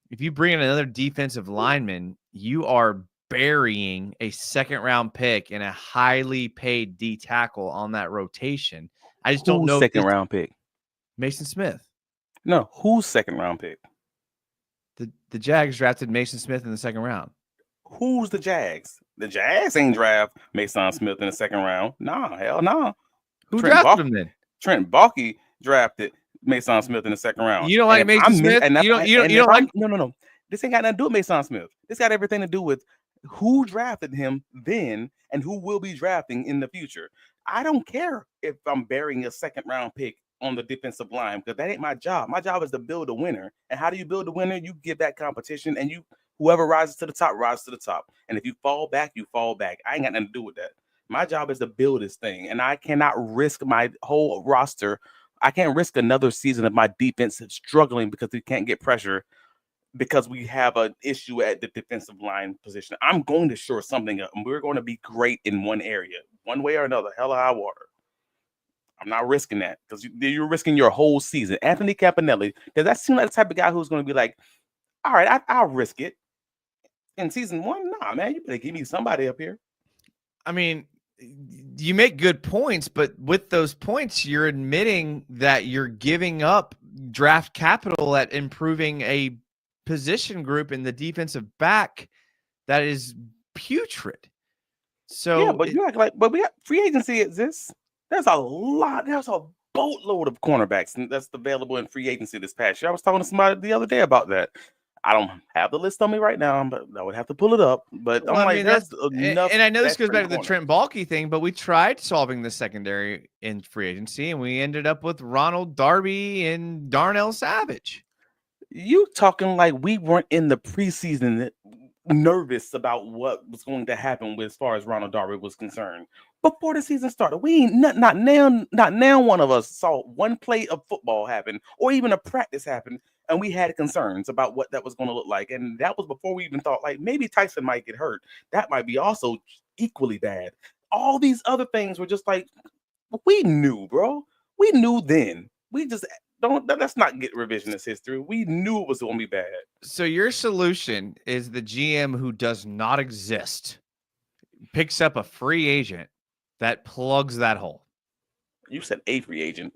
If you bring in another defensive lineman, you are burying a second-round pick and a highly paid D tackle on that rotation. I just don't know. Second-round pick? Mason Smith. No, who's second-round pick? The Jags drafted Mason Smith in the second round. Who's the Jags? The Jags ain't draft Mason Smith in the second round. Nah, hell no. Nah. Who drafted him then? Trent Baalke drafted Mason Smith in the second round. You don't like Mason Smith? You don't like? No. This ain't got nothing to do with Mason Smith. This got everything to do with who drafted him then and who will be drafting in the future. I don't care if I'm burying a second-round pick on the defensive line because that ain't my job. My job is to build a winner. And how do you build a winner? You give that competition, and whoever rises to the top rises to the top. And if you fall back, you fall back. I ain't got nothing to do with that. My job is to build this thing, and I cannot risk my whole roster. I can't risk another season of my defense struggling because we can't get pressure because we have an issue at the defensive line position. I'm going to shore something up, and we're going to be great in one area, one way or another, hell or high water. I'm not risking that because you're risking your whole season. Anthony Campanelli, does that seem like the type of guy who's going to be like, all right, I'll risk it in season 1? Nah, man, you better give me somebody up here. I mean, you make good points, but with those points, you're admitting that you're giving up draft capital at improving a position group in the defensive back that is putrid. So yeah, but you act like, but we got free agency exists. There's a boatload of cornerbacks that's available in free agency this past year. I was talking to somebody the other day about that. I don't have the list on me right now, but I would have to pull it up. But well, I'm like, there's enough. And I know this goes back to the Trent Baalke thing, but we tried solving the secondary in free agency, and we ended up with Ronald Darby and Darnell Savage. You talking like we weren't in the preseason nervous about what was going to happen with as far as Ronald Darby was concerned before the season started. We ain't not now one of us saw one play of football happen or even a practice happen, and we had concerns about what that was going to look like. And that was before we even thought like maybe Tyson might get hurt. That might be also equally bad. All these other things were just like we knew, bro. We knew then. We just don't let's not get revisionist history. We knew it was going to be bad. So your solution is the GM who does not exist picks up a free agent that plugs that hole. You said a free agent.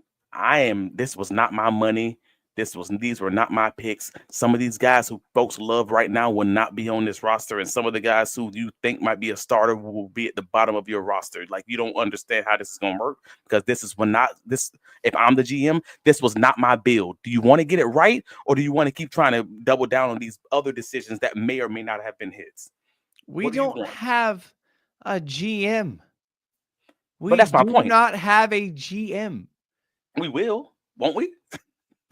This was not my money. These were not my picks. Some of these guys who folks love right now will not be on this roster, and some of the guys who you think might be a starter will be at the bottom of your roster. Like you don't understand how this is gonna work because this is when not this. If I'm the GM, this was not my build. Do you want to get it right, or do you want to keep trying to double down on these other decisions that may or may not have been hits? We don't have a GM. But that's my point. We do not have a GM. We will, won't we?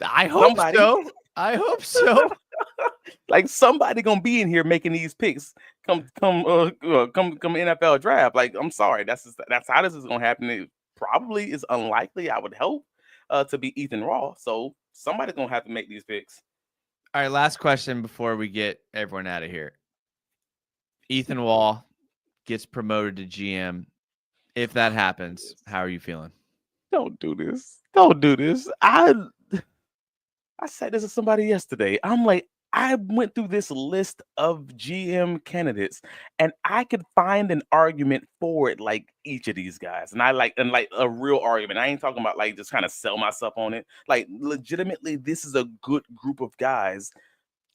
I hope so. I hope so. Like somebody gonna be in here making these picks come NFL draft. Like I'm sorry, that's how this is gonna happen. It probably is unlikely. I would hope to be Ethan Raw. So somebody's gonna have to make these picks. All right, last question before we get everyone out of here. Ethan Wall gets promoted to GM. If that happens, how are you feeling? Don't do this. Don't do this. I said this to somebody yesterday. I'm like, I went through this list of GM candidates and I could find an argument for it, like each of these guys. And like a real argument. I ain't talking about like just kind of sell myself on it. Like legitimately, this is a good group of guys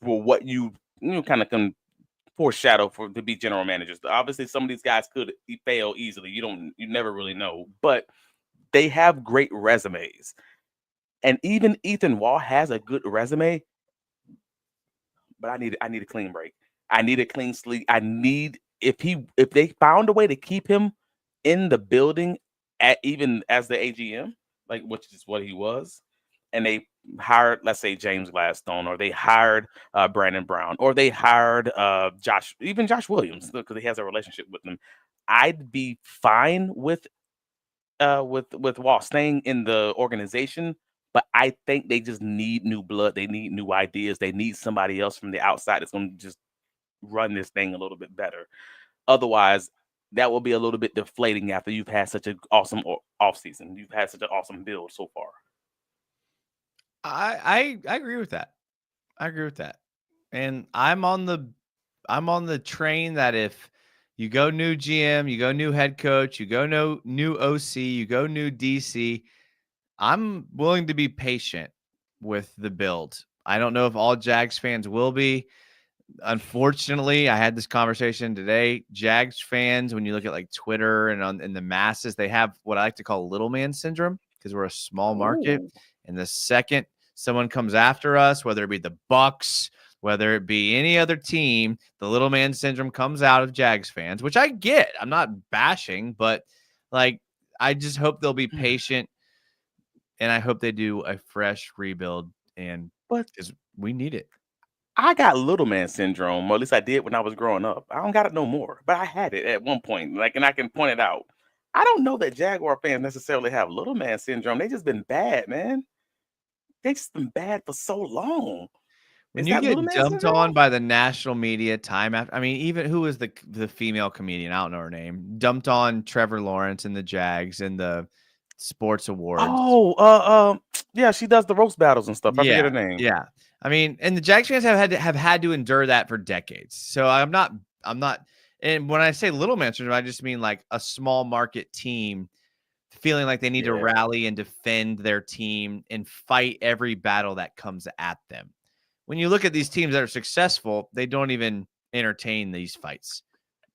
for what you kind of can foreshadow to be general managers. Obviously, some of these guys could fail easily. You never really know, but they have great resumes. And even Ethan Wall has a good resume, but I need a clean break. I need a clean sleep. I need if they found a way to keep him in the building at even as the AGM, like which is what he was, and they hired, let's say James Gladstone, or they hired Brandon Brown, or they hired Josh Williams because he has a relationship with them. I'd be fine with Wall staying in the organization. But I think they just need new blood. They need new ideas. They need somebody else from the outside that's going to just run this thing a little bit better. Otherwise, that will be a little bit deflating after you've had such an awesome offseason. You've had such an awesome build so far. I agree with that. I agree with that. And I'm on the train that if you go new GM, you go new head coach, you go new OC, you go new DC, I'm willing to be patient with the build. I don't know if all Jags fans will be. Unfortunately, I had this conversation today. Jags fans, when you look at like Twitter and in the masses, they have what I like to call little man syndrome because we're a small market. Ooh. And the second someone comes after us, whether it be the Bucks, whether it be any other team, the little man syndrome comes out of Jags fans, which I get. I'm not bashing, but like I just hope they'll be patient. And I hope they do a fresh rebuild, because we need it. I got little man syndrome, or at least I did when I was growing up. I don't got it no more, but I had it at one point. Like, and I can point it out. I don't know that Jaguar fans necessarily have little man syndrome. They just been bad, man. They just been bad for so long. When you get dumped on by the national media time after, I mean, even who was the female comedian? I don't know her name. Dumped on Trevor Lawrence and the Jags and the sports awards. Yeah, she does the roast battles and stuff. I forget her name. Yeah, I mean, and the Jags fans have had to endure that for decades. So I'm not. And when I say little man syndrome, I just mean like a small market team feeling like they need to rally and defend their team and fight every battle that comes at them. When you look at these teams that are successful, they don't even entertain these fights.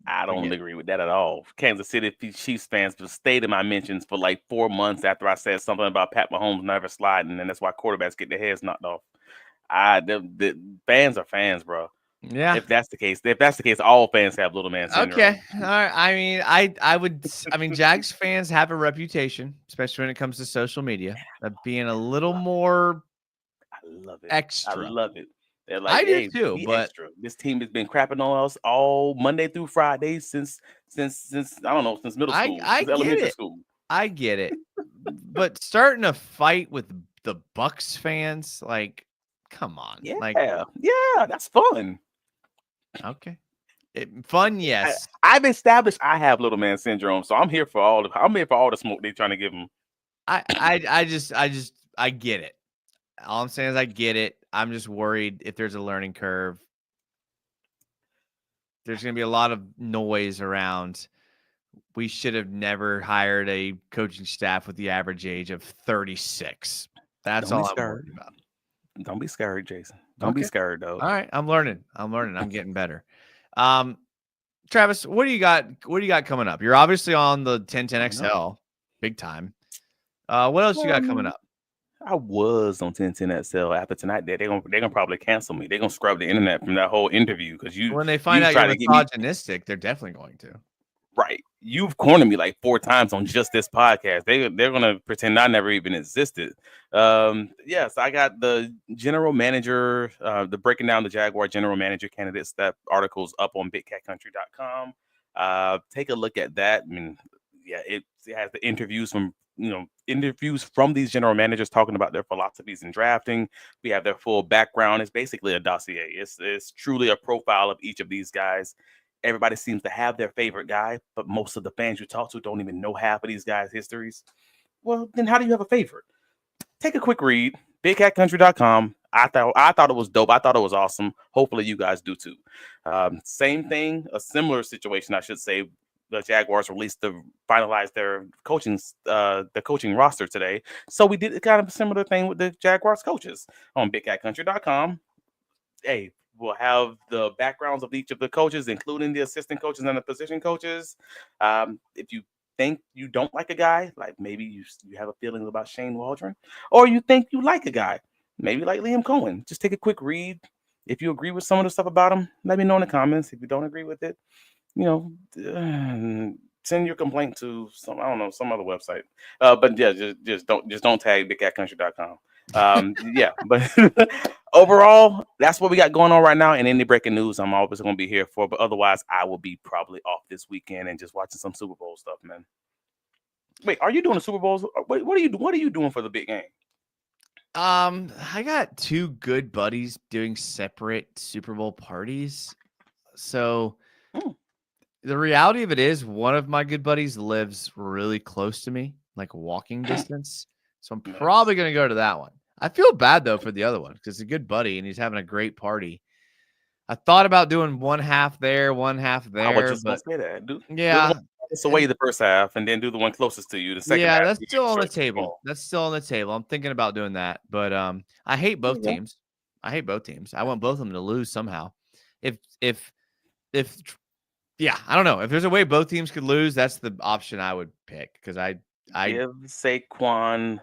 I don't agree with that at all. Kansas City Chiefs fans just stayed in my mentions for like 4 months after I said something about Pat Mahomes never sliding, and that's why quarterbacks get their heads knocked off. The fans are fans, bro. Yeah. If that's the case, all fans have little man syndrome. Okay. All right. I mean, Jags fans have a reputation, especially when it comes to social media, of being a little more love it. extra. I love it. They're I like, do hey, too, be but extra. This team has been crapping on us all Monday through Friday since I don't know, since middle school, I since get elementary it. school. I get it. But starting a fight with the Bucks fans, like, come on. Yeah, Like, yeah, that's fun. okay. Fun, yes. I've established I have little man syndrome, so I'm here for all the smoke they're trying to give him. I get it. All I'm saying is I get it. I'm just worried if there's a learning curve. There's going to be a lot of noise around. We should have never hired a coaching staff with the average age of 36. That's all I'm worried about. Don't be scared, Jason. Don't be scared, though. All right, I'm learning. I'm getting better. Travis, what do you got? What do you got coming up? You're obviously on the 1010 XL, big time. What else you got coming up? I was on 1010 XL. After tonight, they're gonna probably cancel me. They're gonna scrub the internet from that whole interview because when they find out you're misogynistic, they're definitely going to. Right. You've cornered me like 4 times on just this podcast. They're gonna pretend I never even existed. Yes, I got the general manager, the breaking down the Jaguar general manager candidates. That article's up on bigcatcountry.com. Take a look at that. I mean, yeah, it has the interviews from these general managers talking about their philosophies in drafting. We have their full background. It's basically a dossier. It's truly a profile of each of these guys. Everybody seems to have their favorite guy, but most of the fans you talk to don't even know half of these guys' histories. Well, then how do you have a favorite? Take a quick read. BigCatCountry.com. I thought it was dope. I thought it was awesome. Hopefully you guys do too. Same thing, a similar situation, I should say. The Jaguars released to finalize their coaching roster today. So we did kind of a similar thing with the Jaguars coaches on BigCatCountry.com. Hey, we'll have the backgrounds of each of the coaches, including the assistant coaches and the position coaches. If you think you don't like a guy, like maybe you have a feeling about Shane Waldren, or you think you like a guy, maybe like Liam Cohen, just take a quick read. If you agree with some of the stuff about him, let me know in the comments. If you don't agree with it, send your complaint to some other website. But yeah, just don't tag bigcatcountry.com. Yeah, but overall, that's what we got going on right now. And any breaking news, I'm always going to be here for. But otherwise, I will be probably off this weekend and just watching some Super Bowl stuff, man. Wait, are you doing the Super Bowls? What are you doing for the big game? I got 2 good buddies doing separate Super Bowl parties. So the reality of it is, one of my good buddies lives really close to me, like walking distance. So I'm probably going to go to that one. I feel bad, though, for the other one because it's a good buddy and he's having a great party. I thought about doing one half there, one half there. I was just going to say that, dude. Yeah. It's away the first half and then do the one closest to you. The second half. Yeah, that's still on the table. That's still on the table. I'm thinking about doing that. But I hate both teams. I want both of them to lose somehow. Yeah, I don't know. If there's a way both teams could lose, that's the option I would pick because I give Saquon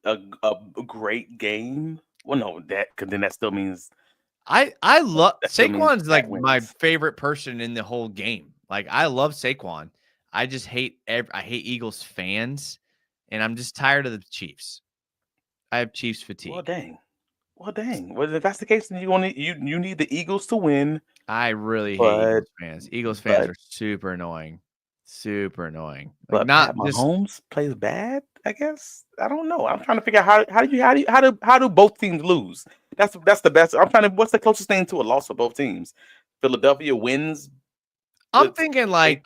a great game. Well, no, because then that still means I love Saquon's like my favorite person in the whole game. Like I love Saquon. I just hate Eagles fans, and I'm just tired of the Chiefs. I have Chiefs fatigue. Well, dang. Well, if that's the case, then you need the Eagles to win. I really hate Eagles fans. Eagles fans are super annoying. Super annoying. Like but not Mahomes plays bad, I guess. I don't know. I'm trying to figure out how do both teams lose? That's the best. What's the closest thing to a loss for both teams? Philadelphia wins. I'm thinking like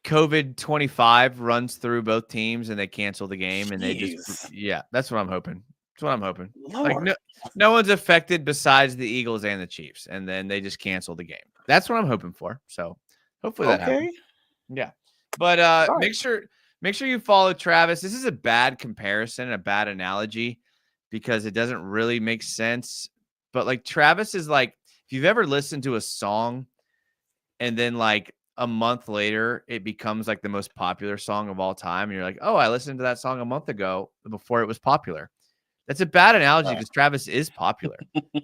COVID 25 runs through both teams and they cancel the game and that's what I'm hoping. That's what I'm hoping. Lord. Like no one's affected besides the Eagles and the Chiefs, and then they just cancel the game. That's what I'm hoping for. So hopefully that happens. Yeah. But make sure you follow Travis. This is a bad comparison, a bad analogy because it doesn't really make sense. But like Travis is like, if you've ever listened to a song and then like a month later, it becomes like the most popular song of all time. And you're like, oh, I listened to that song a month ago before it was popular. That's a bad analogy because Travis is popular,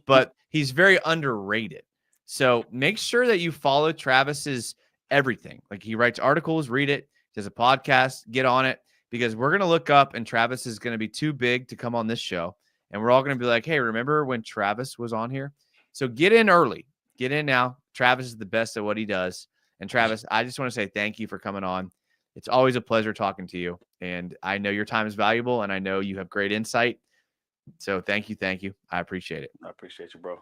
but he's very underrated. So make sure that you follow Travis's everything. Like he writes articles, read it. He does a podcast, get on it because we're going to look up and Travis is going to be too big to come on this show. And we're all going to be like, hey, remember when Travis was on here? So get in early. Get in now. Travis is the best at what he does. And Travis, I just want to say thank you for coming on. It's always a pleasure talking to you. And I know your time is valuable, and I know you have great insight. So thank you. Thank you. I appreciate it. I appreciate you, bro.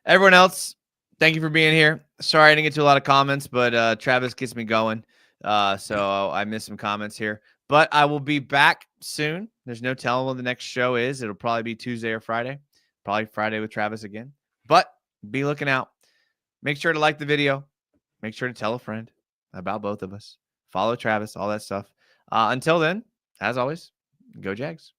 Everyone else, thank you for being here. Sorry I didn't get to a lot of comments, but Travis gets me going. So I missed some comments here. But I will be back soon. There's no telling when the next show is. It'll probably be Tuesday or Friday. Probably Friday with Travis again. But be looking out. Make sure to like the video. Make sure to tell a friend about both of us. Follow Travis, all that stuff. Until then, as always, go Jags.